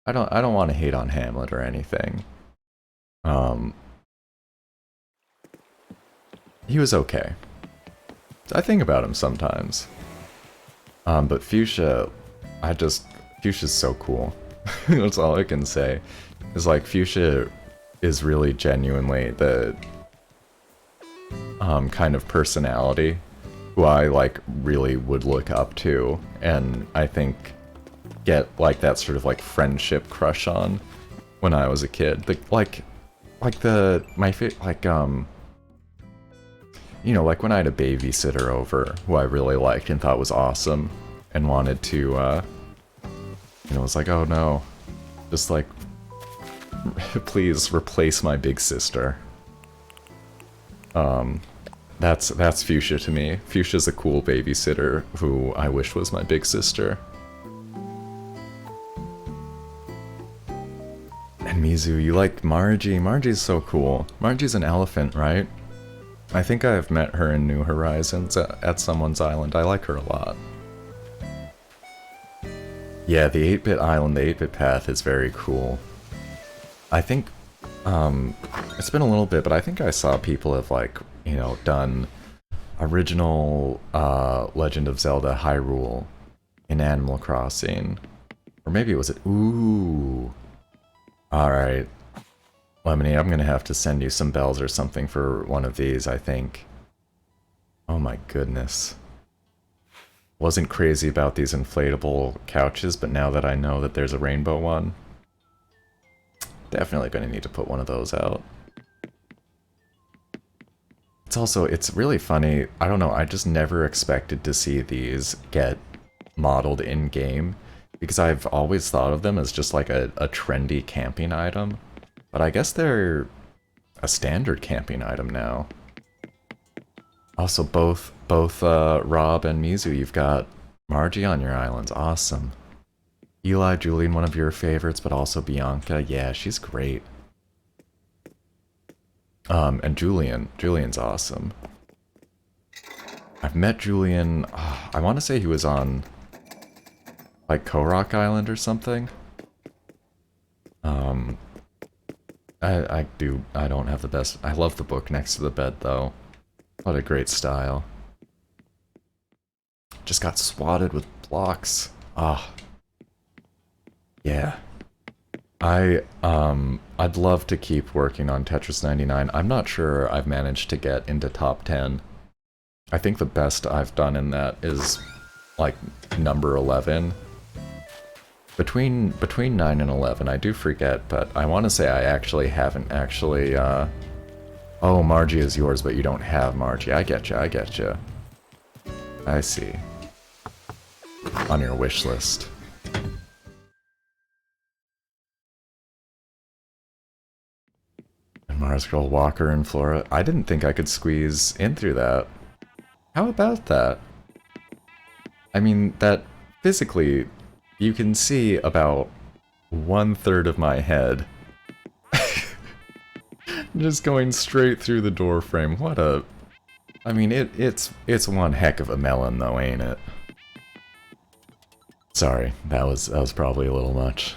I don't want to hate on Hamlet or anything. He was okay. I think about him sometimes. But Fuchsia, Fuchsia's so cool. That's all I can say. Is like Fuchsia is really genuinely the kind of personality who I like really would look up to, and I think get like that sort of like friendship crush on when I was a kid. You know, like when I had a babysitter over who I really liked and thought was awesome and wanted to, you know, was like, oh no, just like, please replace my big sister. That's Fuchsia to me. Fuchsia's a cool babysitter who I wish was my big sister. And Mizu, you like Margie? Margie's so cool. Margie's an elephant, right? I think I've met her in New Horizons at someone's island. I like her a lot. Yeah, the 8-bit island, the 8-bit path is very cool. I think, it's been a little bit, but I think I saw people have, like, you know, done original Legend of Zelda Hyrule in Animal Crossing. Or maybe it was ooh. Alright. Lemony, I'm gonna have to send you some bells or something for one of these, I think. Oh my goodness. Wasn't crazy about these inflatable couches, but now that I know that there's a rainbow one, definitely gonna need to put one of those out. It's really funny, I don't know, I just never expected to see these get modeled in-game, because I've always thought of them as just like a trendy camping item. But I guess they're a standard camping item now. Also, both Rob and Mizu, you've got Margie on your islands. Awesome. Eli, Julian, one of your favorites, but also Bianca. Yeah, she's great. And Julian's awesome. I've met Julian, I want to say he was on, like, Korok Island or something. I don't have the best, I love the book next to the bed, though. What a great style. Just got swatted with blocks. Ah. Yeah. I'd love to keep working on Tetris 99. I'm not sure I've managed to get into top 10. I think the best I've done in that is, like, number 11. Between 9 and 11, I do forget, but I want to say I actually haven't actually, Oh, Margie is yours, but you don't have Margie. I getcha, I getcha. I see. On your wish list. And Mars Girl, Walker, and Flora. I didn't think I could squeeze in through that. How about that? I mean, that physically, you can see about 1/3 of my head. Just going straight through the door frame. What a... I mean, it's one heck of a melon though, ain't it? Sorry, that was probably a little much.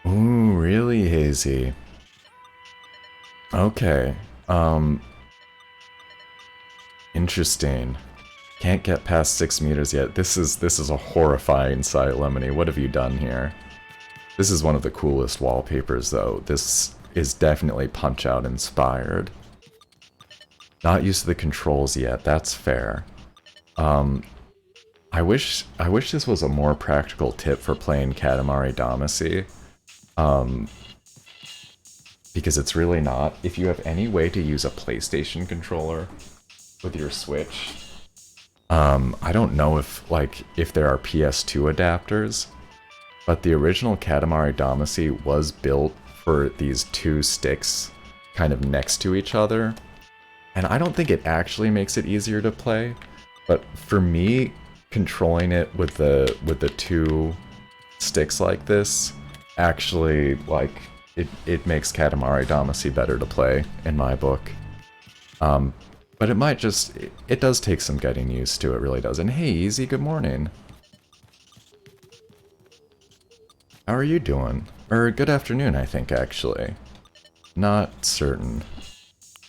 Ooh, really hazy. Okay. Interesting. Can't get past 6 meters yet. This is a horrifying sight, Lemony. What have you done here? This is one of the coolest wallpapers, though. This is definitely Punch-Out inspired. Not used to the controls yet. That's fair. I wish this was a more practical tip for playing Katamari Damacy. Because it's really not. If you have any way to use a PlayStation controller with your Switch, I don't know if there are PS2 adapters, but the original Katamari Damacy was built for these two sticks kind of next to each other, and I don't think it actually makes it easier to play, but for me, controlling it with the two sticks like this actually, like, it makes Katamari Damacy better to play, in my book. But it might just... It does take some getting used to, it really does. And hey, Easy, good morning. How are you doing? Or good afternoon, I think, actually. Not certain.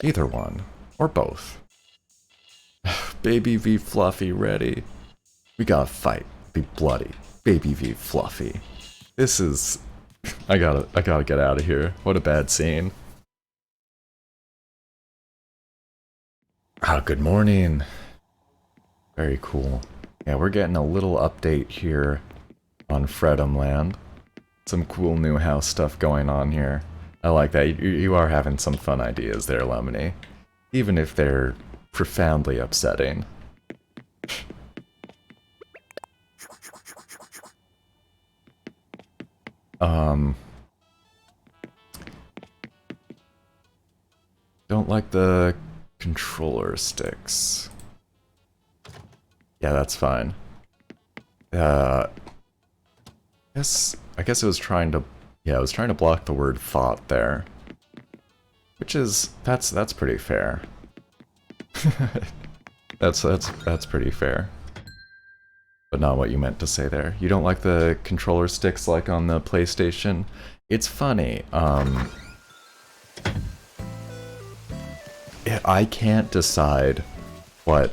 Either one. Or both. Baby V Fluffy ready. We gotta fight. Be bloody. Baby V Fluffy. This is... I gotta get out of here. What a bad scene. Ah, good morning. Very cool. Yeah, we're getting a little update here on Fredum Land. Some cool new house stuff going on here. I like that. You are having some fun ideas there, Lemony. Even if they're profoundly upsetting. Don't like the controller sticks. Yeah, that's fine. I guess it was trying to... Yeah, I was trying to block the word thought there. Which is... That's pretty fair. That's pretty fair. But not what you meant to say there. You don't like the controller sticks like on the PlayStation? It's funny, I can't decide what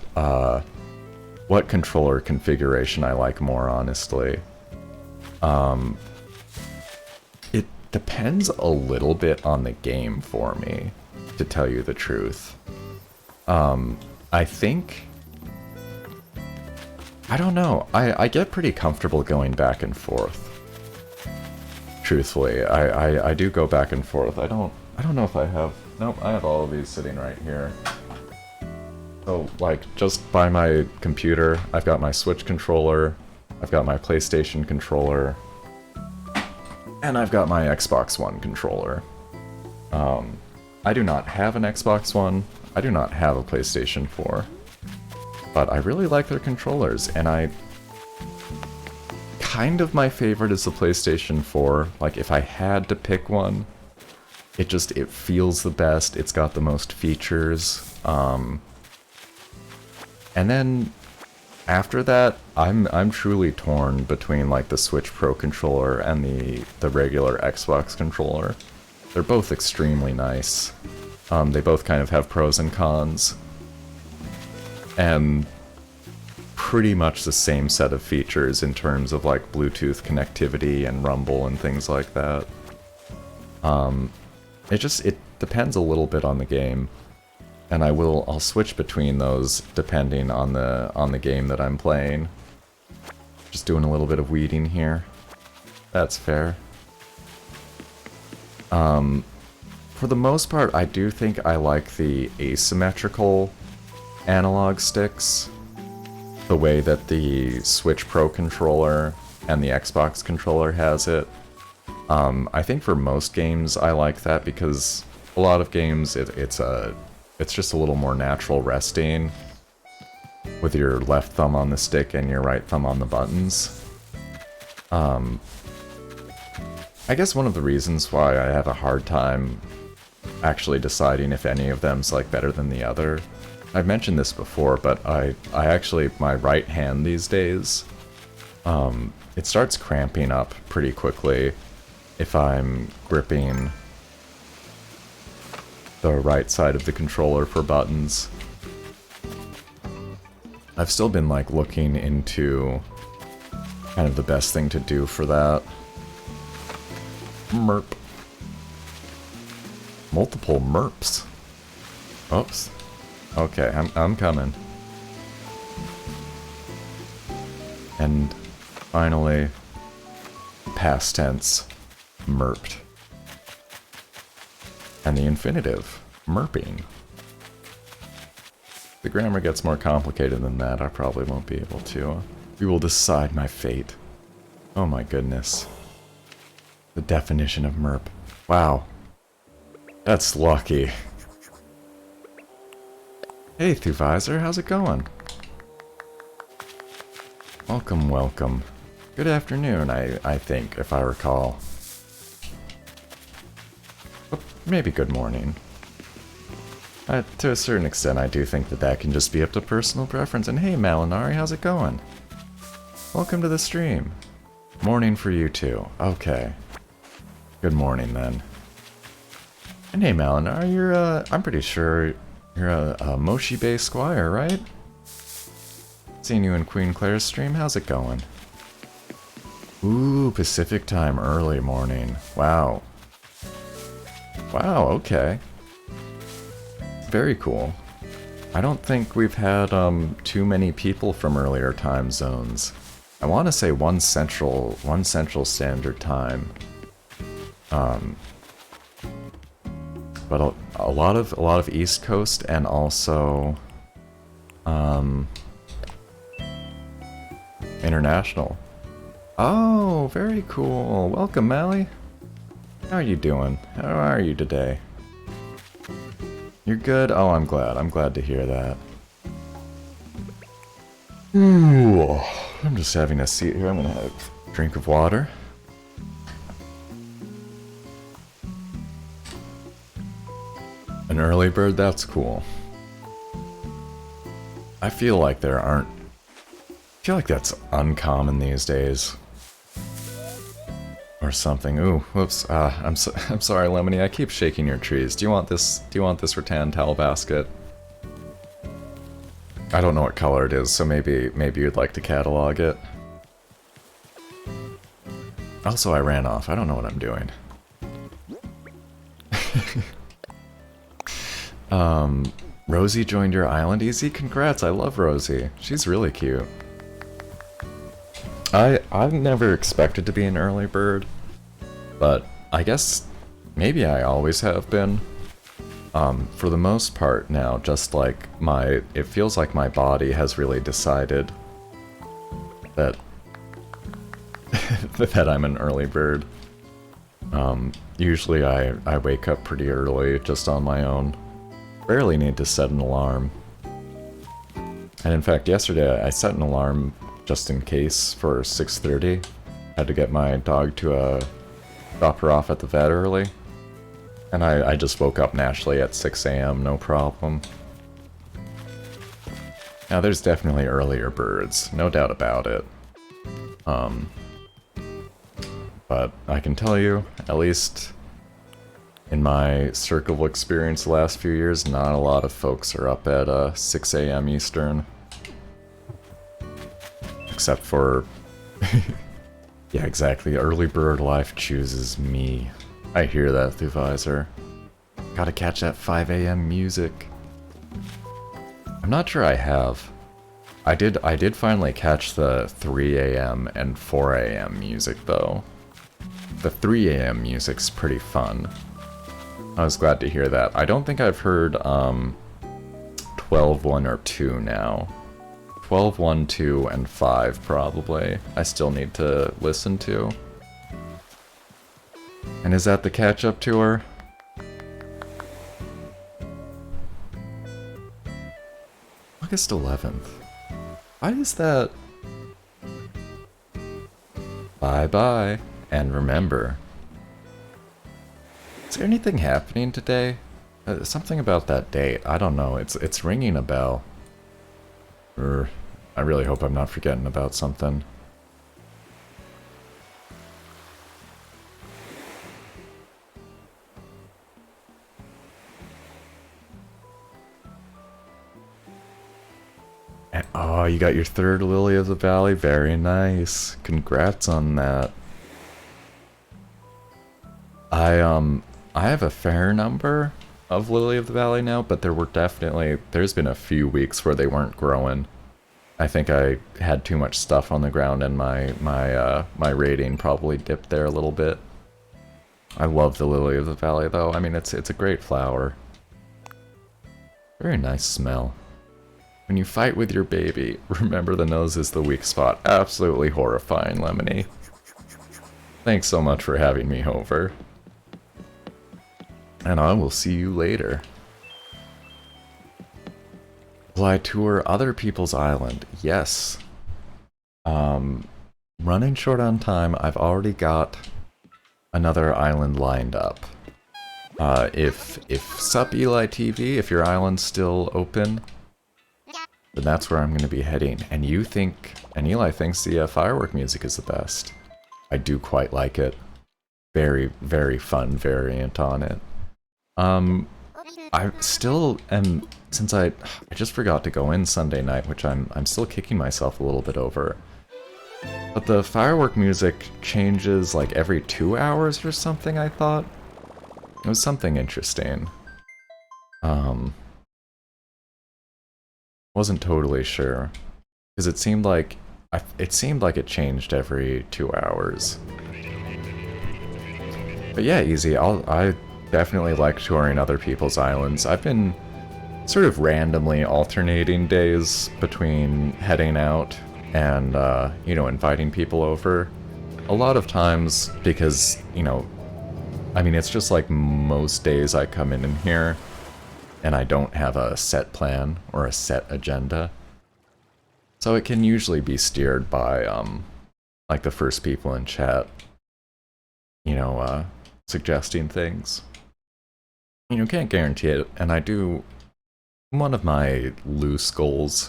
controller configuration I like more, honestly. It depends a little bit on the game for me, to tell you the truth. I think... I don't know. I get pretty comfortable going back and forth. Truthfully, I do go back and forth. I don't know if I have... Nope, I have all of these sitting right here. So, like, just by my computer, I've got my Switch controller, I've got my PlayStation controller, and I've got my Xbox One controller. I do not have an Xbox One, I do not have a PlayStation 4, but I really like their controllers, and kind of my favorite is the PlayStation 4. Like, if I had to pick one, it feels the best, it's got the most features, and then after that, I'm truly torn between like the Switch Pro controller and the regular Xbox controller. They're both extremely nice. They both kind of have pros and cons, and pretty much the same set of features in terms of like Bluetooth connectivity and rumble and things like that. It depends a little bit on the game, and I'll switch between those depending on the game that I'm playing. Just doing a little bit of weeding here. That's fair. For the most part, I do think I like the asymmetrical analog sticks. The way that the Switch Pro controller and the Xbox controller has it. I think for most games I like that because a lot of games it's just a little more natural resting with your left thumb on the stick and your right thumb on the buttons. I guess one of the reasons why I have a hard time actually deciding if any of them's like better than the other. I've mentioned this before, but I actually, my right hand these days, it starts cramping up pretty quickly if I'm gripping the right side of the controller for buttons. I've still been like looking into kind of the best thing to do for that. Merp. Multiple merps. Oops. Okay, I'm coming. And finally, past tense, merped. And the infinitive, merping. The grammar gets more complicated than that. I probably won't be able to. We will decide my fate. Oh my goodness. The definition of merp. Wow. That's lucky. Hey, Thuvisor, how's it going? Welcome, welcome. Good afternoon, I think, if I recall. Oh, maybe good morning. To a certain extent, I do think that that can just be up to personal preference. And hey, Malinari, how's it going? Welcome to the stream. Morning for you too. Okay. Good morning, then. And hey, Malinari, you're, I'm pretty sure you're a Moshi Bay Squire, right? Seeing you in Queen Claire's stream, how's it going? Ooh, Pacific time, early morning. Wow. Wow, okay. Very cool. I don't think we've had too many people from earlier time zones. I want to say one central standard time. But a lot of East Coast and also international. Oh, very cool. Welcome, Mally. How are you doing? How are you today? You're good? Oh, I'm glad. I'm glad to hear that. Ooh, I'm just having a seat here. I'm gonna have a drink of water. An early bird? That's cool. I feel like there aren't... I feel like that's uncommon these days. Or something. Ooh, whoops. I'm sorry, Lemony. I keep shaking your trees. Do you want this? Do you want this rattan towel basket? I don't know what color it is, so maybe you'd like to catalog it. Also, I ran off. I don't know what I'm doing. Rosie joined your island. Easy, congrats. I love Rosie. She's really cute. I've never expected to be an early bird, but I guess maybe I always have been. For the most part now, just like it feels like my body has really decided that that I'm an early bird. Usually I wake up pretty early just on my own. Barely need to set an alarm. And in fact, yesterday I set an alarm just in case for 6:30. Had to get my dog to drop her off at the vet early. And I just woke up naturally at 6 a.m., no problem. Now there's definitely earlier birds, no doubt about it. But I can tell you, at least in my circle of experience the last few years, not a lot of folks are up at 6 a.m. Eastern. Except for... yeah, exactly. Early bird life chooses me. I hear that, Thuvisor. Gotta catch that 5 a.m. music. I'm not sure I have. I did finally catch the 3 a.m. and 4 a.m. music, though. The 3 a.m. music's pretty fun. I was glad to hear that. I don't think I've heard 12, 1, or 2 now. 12, 1, 2, and 5 probably. I still need to listen to. And is that the catch-up tour? August 11th. Why is that? Bye-bye. And remember. Is there anything happening today? Something about that date. I don't know. It's ringing a bell. I really hope I'm not forgetting about something. And, oh, you got your third Lily of the Valley? Very nice. Congrats on that. I have a fair number of Lily of the Valley now, but there's been a few weeks where they weren't growing. I think I had too much stuff on the ground and my rating probably dipped there a little bit. I love the Lily of the Valley though. I mean, it's a great flower. Very nice smell. When you fight with your baby, remember the nose is the weak spot. Absolutely horrifying, Lemony. Thanks so much for having me over. And I will see you later. Will I tour other people's island? Yes. Running short on time, I've already got another island lined up. If Sup Eli TV, if your island's still open, then that's where I'm going to be heading. And Eli thinks the firework music is the best. I do quite like it. Very, very fun variant on it. I still am, since I just forgot to go in Sunday night, which I'm still kicking myself a little bit over. But the firework music changes like every 2 hours or something, I thought. It was something interesting. Wasn't totally sure. Because it seemed like it changed every 2 hours. But yeah, easy. I definitely like touring other people's islands. I've been sort of randomly alternating days between heading out and, inviting people over. A lot of times because, I mean, it's just like most days I come in here and I don't have a set plan or a set agenda. So it can usually be steered by, like the first people in chat, suggesting things. Can't guarantee it, and one of my loose goals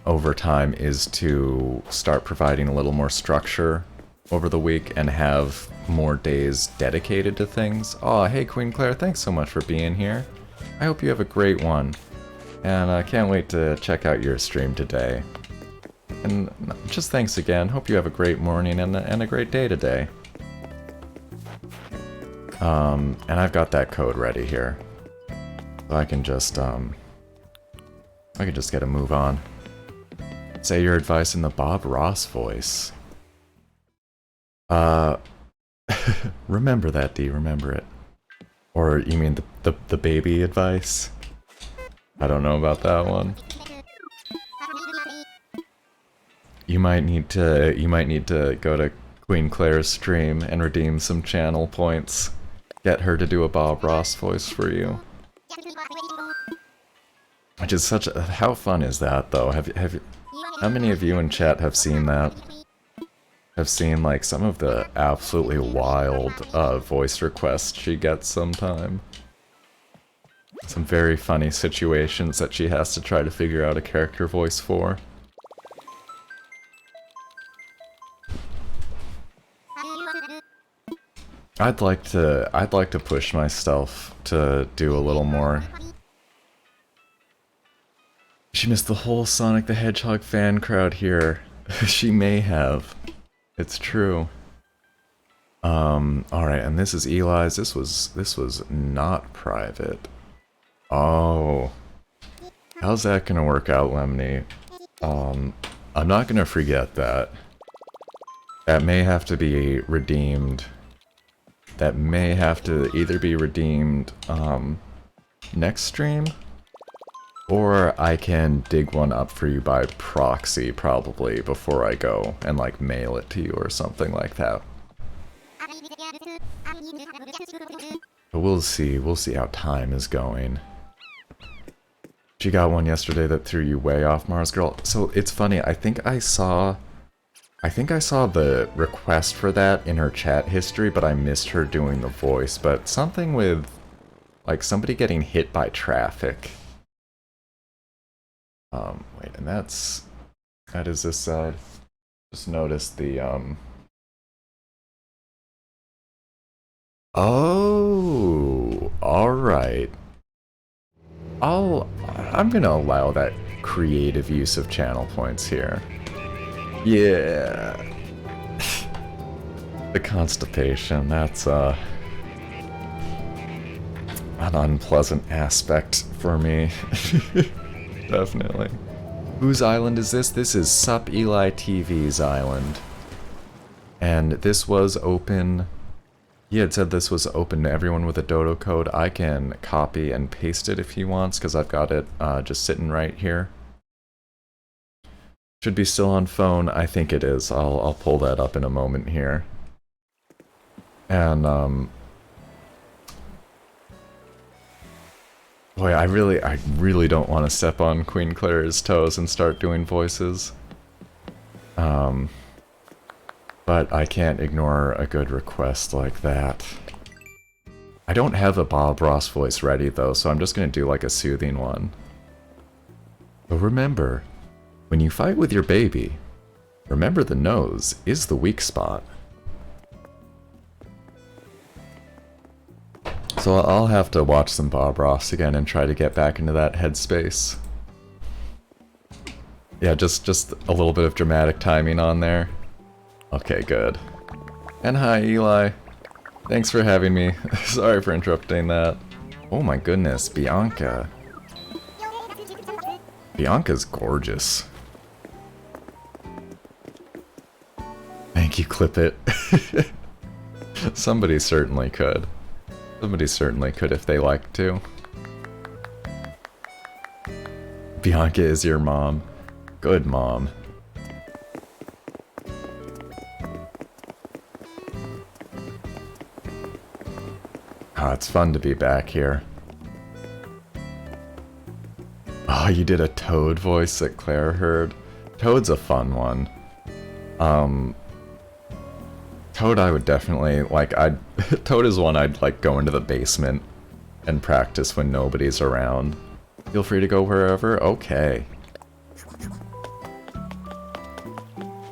over time is to start providing a little more structure over the week and have more days dedicated to things. Oh, hey Queen Claire, thanks so much for being here. I hope you have a great one, and I can't wait to check out your stream today. And just thanks again, hope you have a great morning and a great day today. And I've got that code ready here. So I can just get a move on. Say your advice in the Bob Ross voice. Remember that, D, remember it. Or you mean the baby advice? I don't know about that one. You might need to go to Queen Claire's stream and redeem some channel points. Get her to do a Bob Ross voice for you. Which is how fun is that though? How many of you in chat have seen that? Have seen like some of the absolutely wild voice requests she gets sometime. Some very funny situations that she has to try to figure out a character voice for. I'd like to push myself to do a little more. She missed the whole Sonic the Hedgehog fan crowd here. She may have. It's true. Alright, and this is Eli's. This was not private. Oh. How's that gonna work out, Lemony? I'm not gonna forget that. That may have to be redeemed. That may have to either be redeemed next stream, or I can dig one up for you by proxy probably before I go and like mail it to you or something like that. But we'll see how time is going. She got one yesterday that threw you way off, Mars Girl. So it's funny, I think I saw the request for that in her chat history, but I missed her doing the voice. But something with, like, somebody getting hit by traffic. Wait, and that is this side. Just noticed the, Oh, alright. I'm gonna allow that creative use of channel points here. Yeah. The constipation, that's, an unpleasant aspect for me. Definitely. Whose island is this? This is Sup Eli TV's island. And this was open... He had said this was open to everyone with a dodo code. I can copy and paste it if he wants, because I've got it just sitting right here. Should be still on phone. I think it is. I'll pull that up in a moment here. And, boy, I really don't want to step on Queen Claire's toes and start doing voices. But I can't ignore a good request like that. I don't have a Bob Ross voice ready though, so I'm just gonna do like a soothing one. But remember, when you fight with your baby, remember the nose is the weak spot. So I'll have to watch some Bob Ross again and try to get back into that headspace. Yeah, just a little bit of dramatic timing on there. Okay, good. And hi, Eli. Thanks for having me. Sorry for interrupting that. Oh my goodness, Bianca. Bianca's gorgeous. Thank you, Clip It. Somebody certainly could. Somebody certainly could if they liked to. Bianca is your mom. Good mom. Ah, it's fun to be back here. Oh, you did a Toad voice that Claire heard. Toad's a fun one. Toad I would definitely, like, Toad is one I'd, like, go into the basement and practice when nobody's around. Feel free to go wherever? Okay.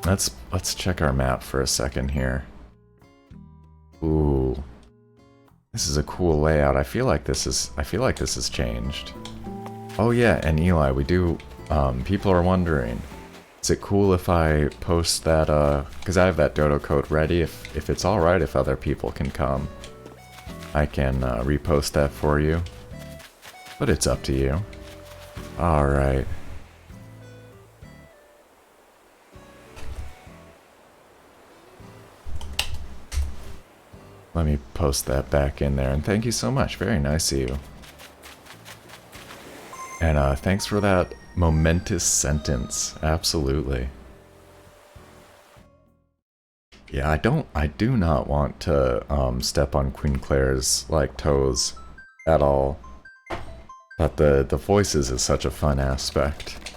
Let's check our map for a second here. Ooh. This is a cool layout. I feel like this has changed. Oh yeah, and Eli, we do, people are wondering, is it cool if I post that, because I have that dodo code ready, if it's alright if other people can come. I can, repost that for you. But it's up to you. Alright. Let me post that back in there, and thank you so much. Very nice of you. And thanks for that momentous sentence. Absolutely. Yeah, I do not want to step on Queen Claire's like toes at all. But the voices is such a fun aspect.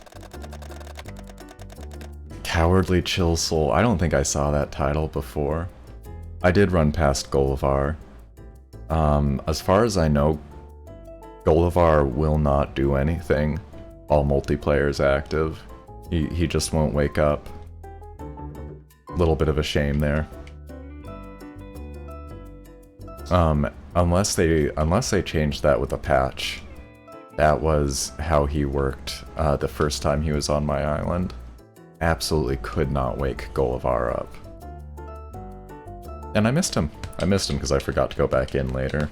Cowardly Chill Soul. I don't think I saw that title before. I did run past Gullivar. As far as I know, Gullivar will not do anything while multiplayer's active. He just won't wake up. Little bit of a shame there. Unless they changed that with a patch. That was how he worked the first time he was on my island. Absolutely could not wake Gullivar up. And I missed him. I missed him because I forgot to go back in later.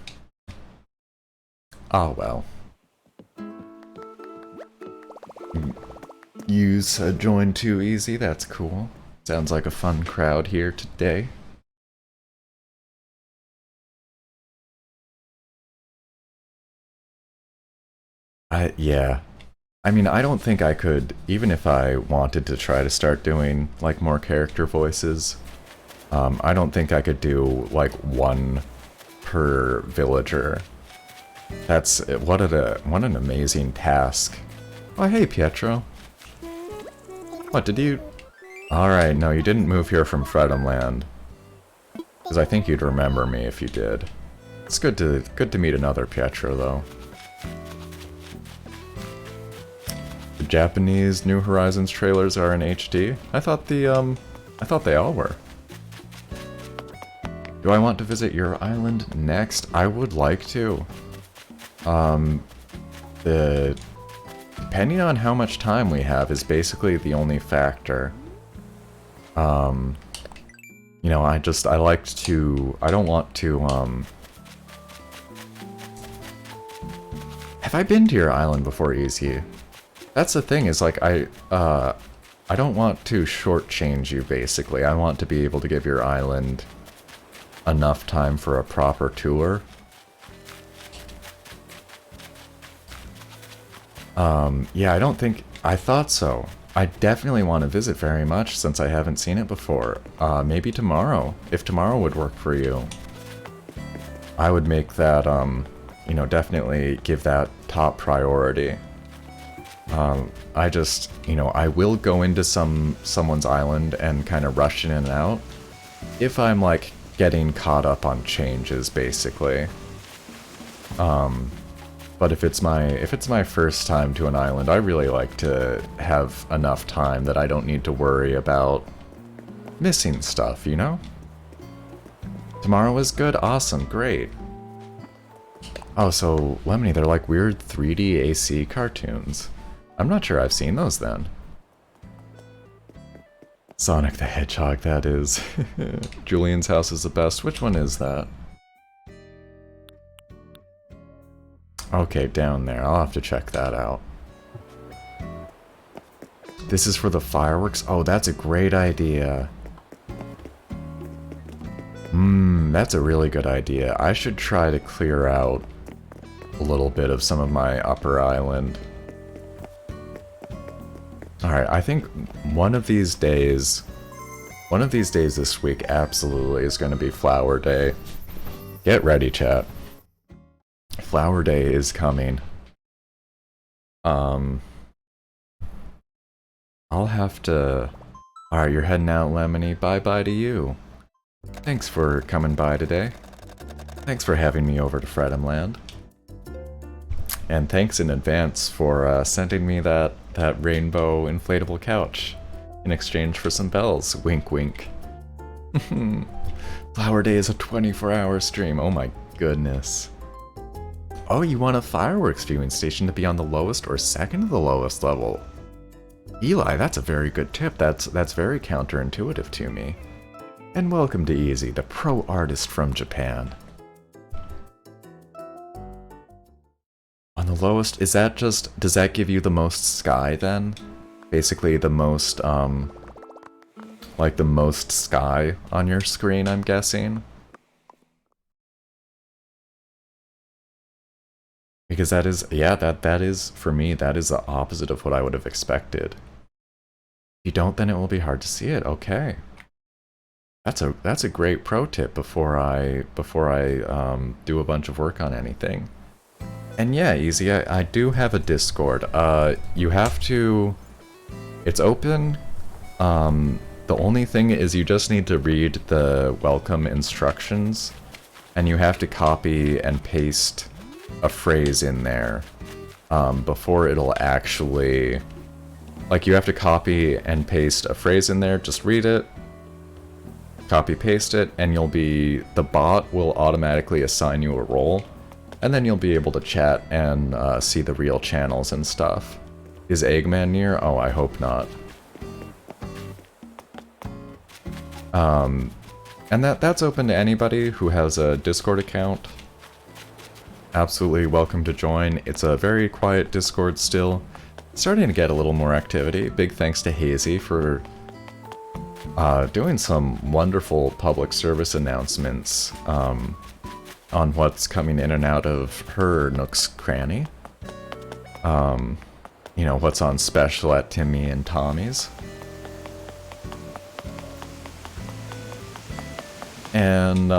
Ah, well. Use a join too easy, that's cool. Sounds like a fun crowd here today. Yeah. I mean, I don't think I could, even if I wanted to try to start doing, like, more character voices, I don't think I could do, like, one per villager. That's what an amazing task. Oh hey Pietro. What did you? All right, no, you didn't move here from Fredhamland. Because I think you'd remember me if you did. It's good to meet another Pietro though. The Japanese New Horizons trailers are in HD. I thought they all were. Do I want to visit your island next? I would like to. Depending on how much time we have is basically the only factor. You know, I don't want to, have I been to your island before, Easy? That's the thing, is like, I don't want to shortchange you, basically. I want to be able to give your island enough time for a proper tour. Yeah, I thought so. I definitely want to visit very much since I haven't seen it before. Maybe tomorrow, if tomorrow would work for you. I would make that, you know, definitely give that top priority. I just, you know, I will go into someone's island and kind of rush in and out if I'm, like, getting caught up on changes, basically. But if it's my first time to an island, I really like to have enough time that I don't need to worry about missing stuff, you know? Tomorrow is good? Awesome, great. Oh, so, Lemony, they're like weird 3D AC cartoons. I'm not sure I've seen those then. Sonic the Hedgehog, that is. Julian's house is the best. Which one is that? Okay, down there. I'll have to check that out. This is for the fireworks? Oh, that's a great idea. That's a really good idea. I should try to clear out a little bit of some of my upper island. Alright, I think one of these days this week absolutely is going to be Flower Day. Get ready, chat. Flower Day is coming. I'll have to... Alright, you're heading out, Lemony. Bye-bye to you. Thanks for coming by today. Thanks for having me over to Fredhamland. And thanks in advance for sending me that rainbow inflatable couch in exchange for some bells. Wink, wink. Flower Day is a 24-hour stream. Oh my goodness. Oh, you want a fireworks viewing station to be on the lowest or second to the lowest level? Eli, that's a very good tip. That's very counterintuitive to me. And welcome to Easy, the pro artist from Japan. On the lowest, is that just, does that give you the most sky then? Basically the most, like the most sky on your screen, I'm guessing? Because that is, yeah, that is, for me, that is the opposite of what I would have expected. If you don't, then it will be hard to see it. Okay. That's a great pro tip before I do a bunch of work on anything. And yeah, Easy, I do have a Discord. You have to... It's open. The only thing is you just need to read the welcome instructions, and you have to copy and paste a phrase in there before it'll actually... Like, you have to copy and paste a phrase in there, just read it, copy paste it, and the bot will automatically assign you a role, and then you'll be able to chat and see the real channels and stuff. Is Eggman near? Oh, I hope not. And that's open to anybody who has a Discord account. Absolutely welcome to join. It's a very quiet Discord still. Starting to get a little more activity. Big thanks to Hazy for doing some wonderful public service announcements on what's coming in and out of her Nook's Cranny. You know, what's on special at Timmy and Tommy's. And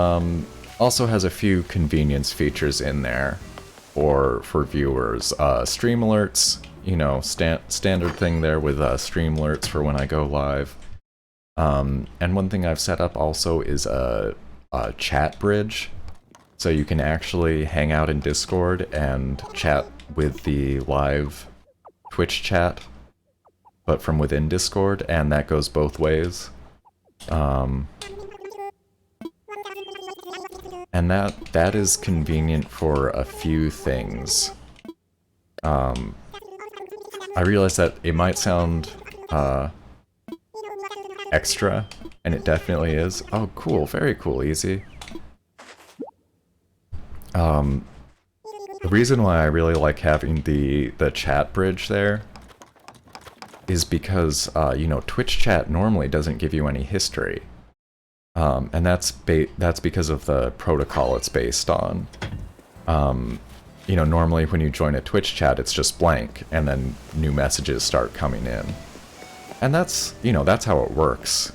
Also has a few convenience features in there for viewers. Stream alerts, you know, standard thing there with stream alerts for when I go live. And one thing I've set up also is a chat bridge. So you can actually hang out in Discord and chat with the live Twitch chat, but from within Discord, and that goes both ways. And that is convenient for a few things. I realize that it might sound extra, and it definitely is. Oh, cool. Very cool, Easy. The reason why I really like having the chat bridge there is because, you know, Twitch chat normally doesn't give you any history. And that's because of the protocol it's based on. You know, normally when you join a Twitch chat, it's just blank, and then new messages start coming in. And that's, you know, that's how it works.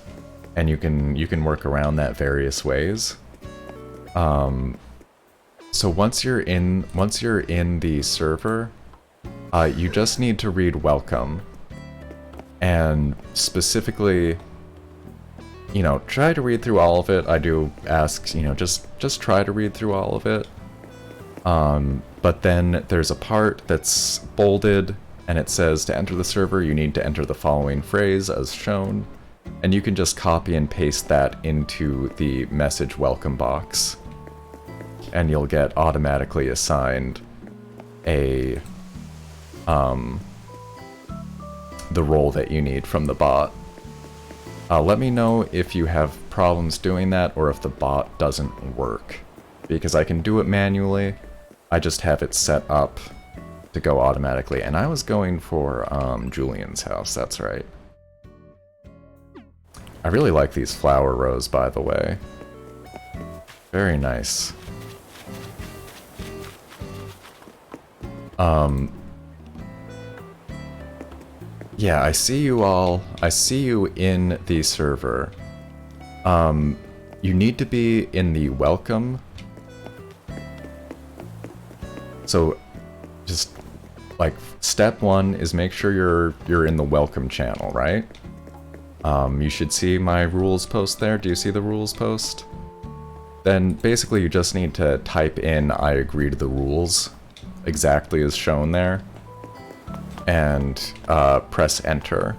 And you can work around that various ways. So once you're in the server, you just need to read welcome. And specifically, you know, try to read through all of it. I do ask, you know, just try to read through all of it. But then there's a part that's bolded, and it says to enter the server, you need to enter the following phrase as shown. And you can just copy and paste that into the message welcome box. And you'll get automatically assigned a, the role that you need from the bot. Let me know if you have problems doing that, or if the bot doesn't work. Because I can do it manually, I just have it set up to go automatically. And I was going for Julian's house, that's right. I really like these flower rows, by the way. Very nice. Yeah, I see you all. I see you in the server. You need to be in the welcome. So, just, like, step one is make sure you're in the welcome channel, right? You should see my rules post there. Do you see the rules post? Then, basically, you just need to type in, I agree to the rules, exactly as shown there, and press enter.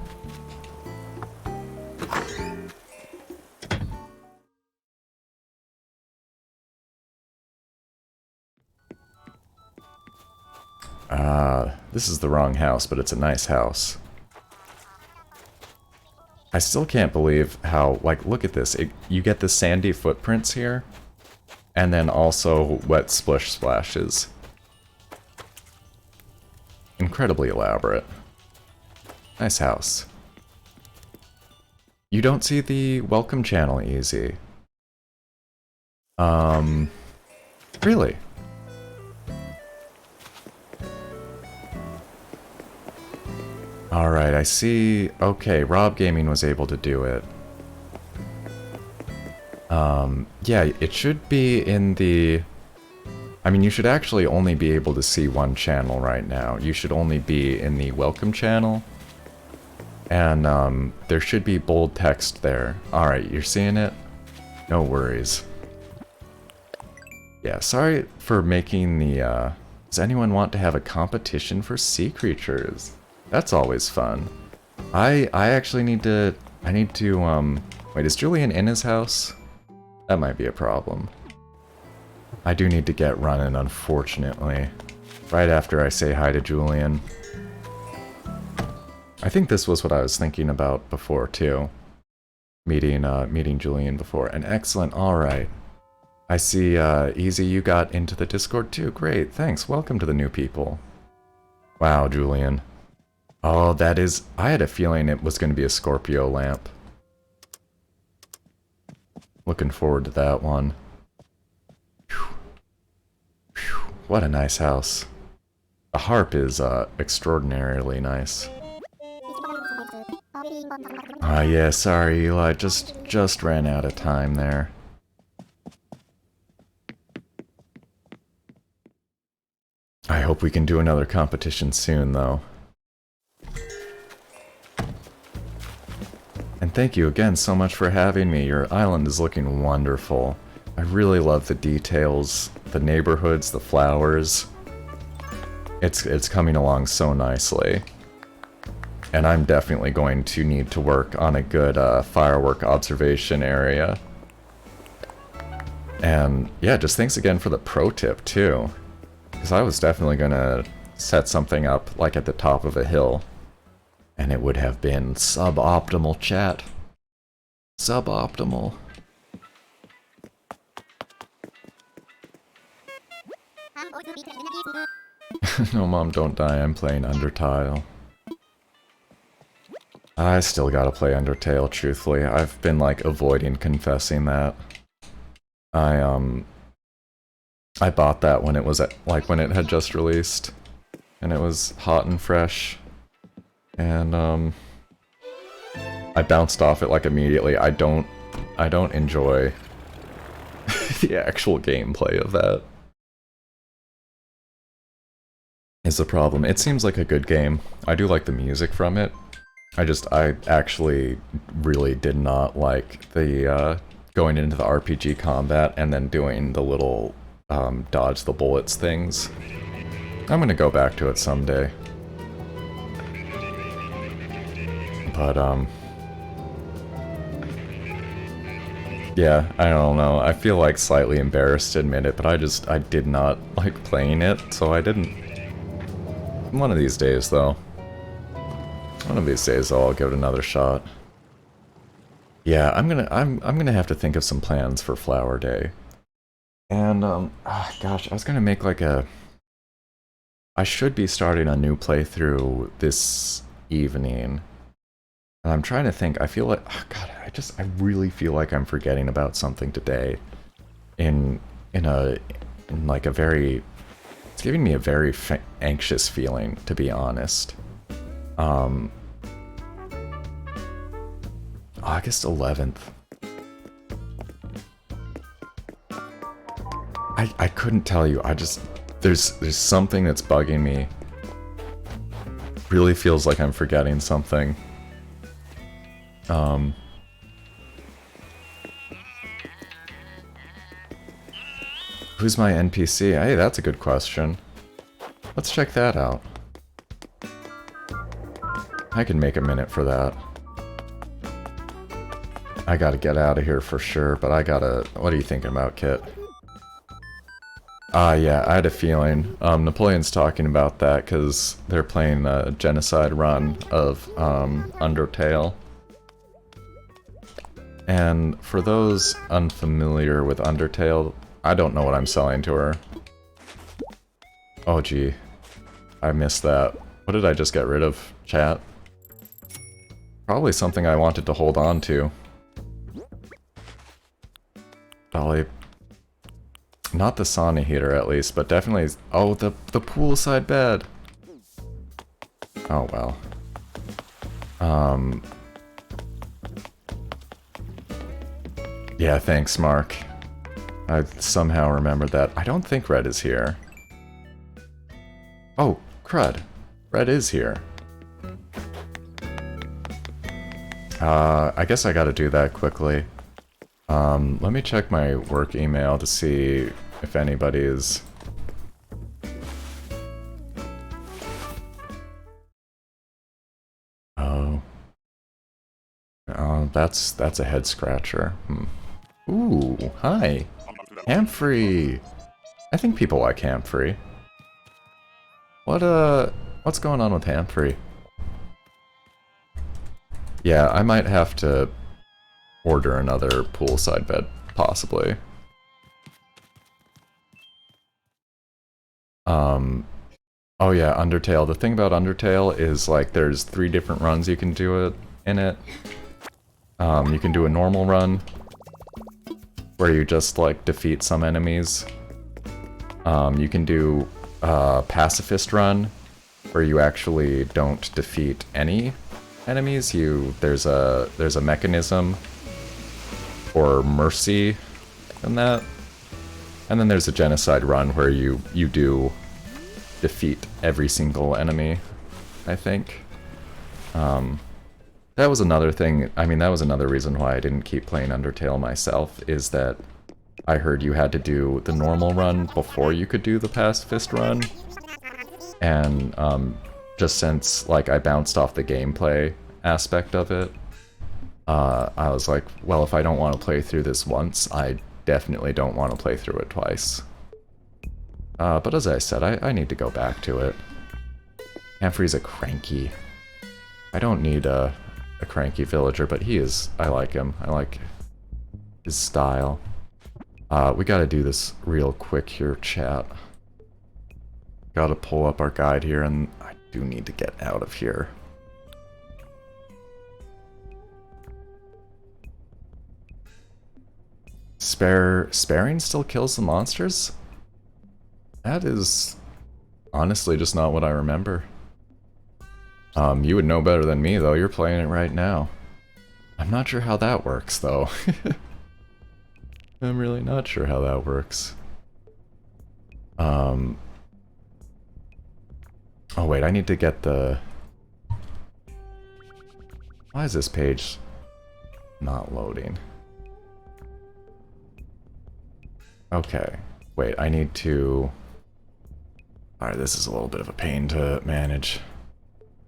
This is the wrong house, but it's a nice house. I still can't believe how, like, look at this. You get the sandy footprints here, and then also wet splish splashes. Incredibly elaborate. Nice house. You don't see the welcome channel easy. Really? Alright, I see. Okay, Rob Gaming was able to do it. Yeah, it should be in the... I mean, you should actually only be able to see one channel right now. You should only be in the welcome channel. And, there should be bold text there. Alright, you're seeing it? No worries. Yeah, sorry for making the, Does anyone want to have a competition for sea creatures? That's always fun. I actually need to... Wait, is Julian in his house? That might be a problem. I do need to get running, unfortunately. Right after I say hi to Julian. I think this was what I was thinking about before, too. Meeting Julian before. And excellent, alright. I see, Easy, you got into the Discord, too. Great, thanks. Welcome to the new people. Wow, Julian. Oh, that is... I had a feeling it was going to be a Scorpio lamp. Looking forward to that one. Whew. Whew. What a nice house. The harp is extraordinarily nice. Ah, yeah, sorry, Eli. Just ran out of time there. I hope we can do another competition soon, though. And thank you again so much for having me. Your island is looking wonderful. I really love the details, the neighborhoods, the flowers. It's coming along so nicely. And I'm definitely going to need to work on a good firework observation area. And yeah, just thanks again for the pro tip too. Because I was definitely gonna set something up like at the top of a hill. And it would have been suboptimal, chat. Suboptimal. No, Mom, don't die. I'm playing Undertale. I still gotta play Undertale, truthfully. I've been, like, avoiding confessing that. I bought that when it was, when it had just released. And it was hot and fresh. And, I bounced off it, like, immediately. I don't enjoy the actual gameplay of that. Is the problem. It seems like a good game. I do like the music from it. I actually really did not like the, going into the RPG combat and then doing the little, dodge the bullets things. I'm gonna go back to it someday. But, yeah, I don't know. I feel like slightly embarrassed to admit it, but I did not like playing it, so I didn't. One of these days, though. One of these days, I'll give it another shot. Yeah, I'm gonna have to think of some plans for Flower Day. And, gosh, I was gonna make like a... I should be starting a new playthrough this evening. And I'm trying to think, I feel like... Oh, God, I really feel like I'm forgetting about something today. In like a very... It's giving me a very anxious feeling, to be honest. August 11th. I couldn't tell you. There's something that's bugging me. Really feels like I'm forgetting something. Who's my NPC? Hey, that's a good question. Let's check that out. I can make a minute for that. I gotta get out of here for sure, but I gotta... What are you thinking about, Kit? Yeah, I had a feeling. Napoleon's talking about that because they're playing a genocide run of Undertale. And for those unfamiliar with Undertale, I don't know what I'm selling to her. Oh gee, I missed that. What did I just get rid of, chat? Probably something I wanted to hold on to. Probably not the sauna heater at least, but definitely... Oh, the poolside bed! Oh well. Yeah, thanks, Mark. I somehow remembered that. I don't think Red is here. Oh, crud. Red is here. I guess I gotta do that quickly. Let me check my work email to see if anybody is... Oh. Oh, that's a head scratcher. Ooh, hi. Hamfrey! I think people like Hamfrey. What's going on with Hamfrey? Yeah, I might have to order another poolside bed, possibly. Oh yeah, Undertale. The thing about Undertale is, like, there's 3 different runs you can do in it. You can do a normal run, where you just, like, defeat some enemies. You can do a pacifist run, where you actually don't defeat any enemies. There's a mechanism for mercy in that. And then there's a genocide run where you do defeat every single enemy, I think. That was another thing, I mean, that was another reason why I didn't keep playing Undertale myself, is that I heard you had to do the normal run before you could do the pacifist run. And just since, like, I bounced off the gameplay aspect of it, I was like, well, if I don't want to play through this once, I definitely don't want to play through it twice. But as I said, I need to go back to it. Humphrey's a cranky. I don't need a cranky villager, but he is. I like him. I like his style. We gotta do this real quick here, chat. Gotta pull up our guide here, and I do need to get out of here. Sparing still kills the monsters? That is honestly just not what I remember. You would know better than me, though. You're playing it right now. I'm not sure how that works, though. I'm really not sure how that works. Oh wait, I need to get the... Why is this page not loading? Okay. Wait, I need to... Alright, this is a little bit of a pain to manage.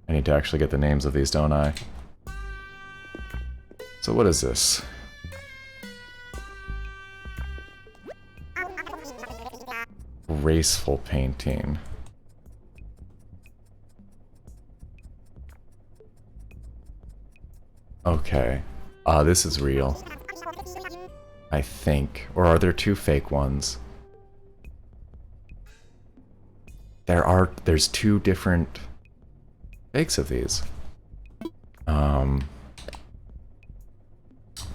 I need to actually get the names of these, don't I? So what is this? Graceful painting. Okay. This is real. I think. Or are there two fake ones? There's two different fakes of these.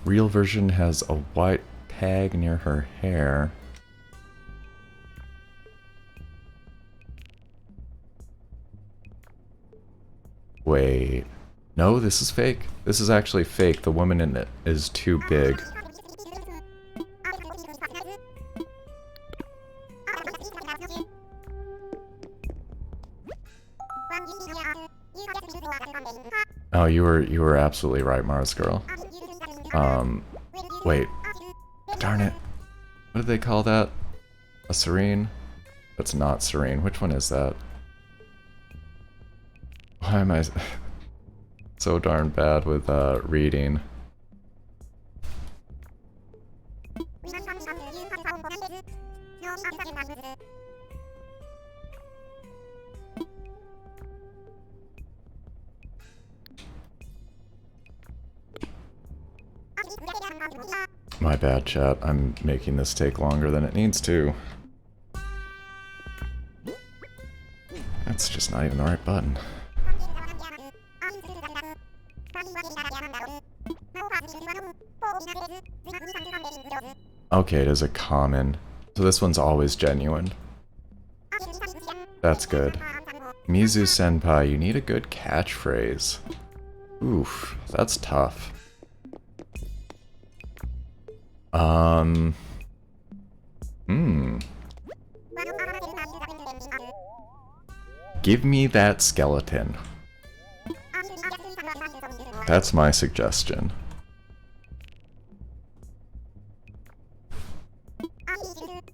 Real version has a white tag near her hair. Wait. No, this is fake. This is actually fake. The woman in it is too big. Oh, you were absolutely right, Mars Girl. Wait. Darn it. What did they call that? A serene? That's not serene. Which one is that? Why am I so darn bad with reading? My bad, chat. I'm making this take longer than it needs to. That's just not even the right button. Okay, it is a common. So this one's always genuine. That's good. Mizu Senpai, you need a good catchphrase. Oof, that's tough. Give me that skeleton. That's my suggestion.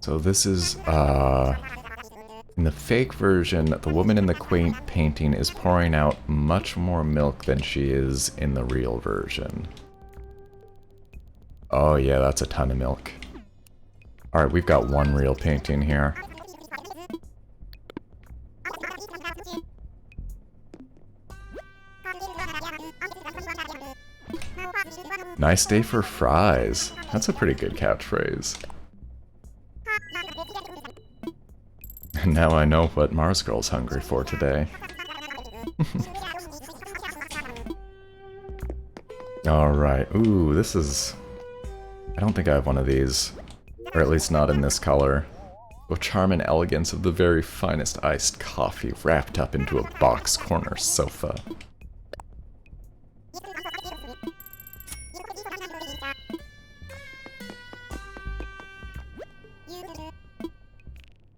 So this is, in the fake version, the woman in the quaint painting is pouring out much more milk than she is in the real version. Oh yeah, that's a ton of milk. Alright, we've got one real painting here. Nice day for fries. That's a pretty good catchphrase. And now I know what Mars Girl's hungry for today. Alright, ooh, this is... I don't think I have one of these. Or at least not in this color. The charm and elegance of the very finest iced coffee wrapped up into a box corner sofa.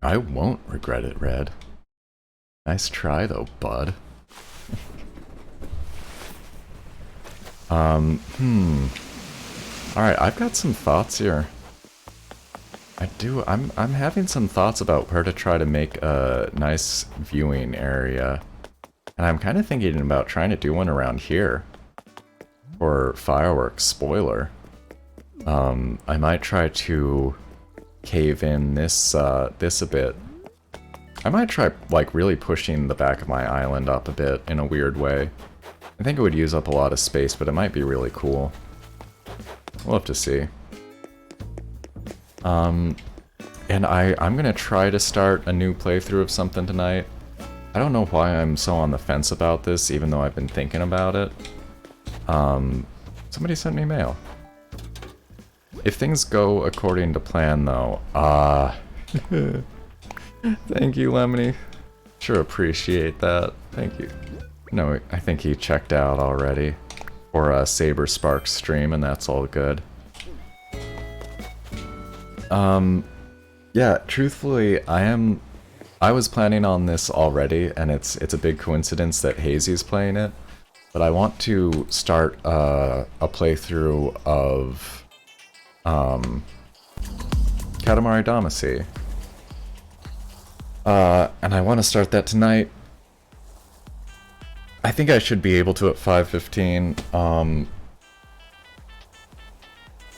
I won't regret it, Red. Nice try though, bud. Alright, I've got some thoughts here. I'm having some thoughts about where to try to make a nice viewing area. And I'm kind of thinking about trying to do one around here. For fireworks, spoiler. I might try to cave in this a bit. I might try, like, really pushing the back of my island up a bit in a weird way. I think it would use up a lot of space, but it might be really cool. We'll have to see. And I'm gonna try to start a new playthrough of something tonight. I don't know why I'm so on the fence about this, even though I've been thinking about it. Somebody sent me mail. If things go according to plan, though, thank you, Lemony. Sure appreciate that. Thank you. No, I think he checked out already for a Saber Sparks stream, and that's all good. Yeah, truthfully, I was planning on this already, and it's a big coincidence that Hazy's playing it. But I want to start a playthrough of Katamari Damacy. And I want to start that tonight. I think I should be able to at 5:15. I'm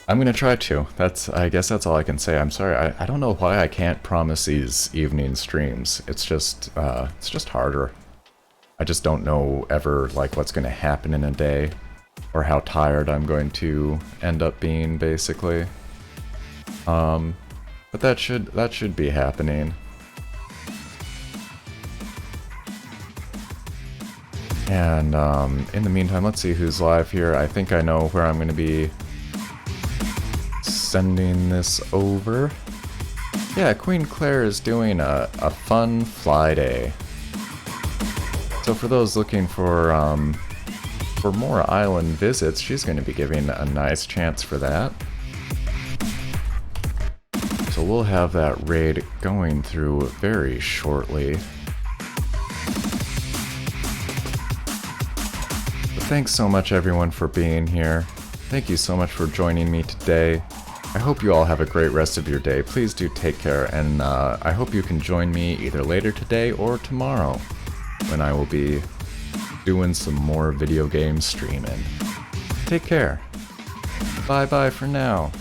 gonna try to. I guess that's all I can say. I'm sorry. I don't know why I can't promise these evening streams. It's just harder. I just don't know ever, like, what's gonna happen in a day, or how tired I'm going to end up being, basically. But that should be happening. And in the meantime, let's see who's live here. I think I know where I'm gonna be sending this over. Yeah, Queen Claire is doing a fun fly day. So for those looking for more island visits, she's going to be giving a nice chance for that. So we'll have that raid going through very shortly. But thanks so much, everyone, for being here. Thank you so much for joining me today. I hope you all have a great rest of your day. Please do take care, and I hope you can join me either later today or tomorrow, when I will be doing some more video game streaming. Take care. Bye-bye for now.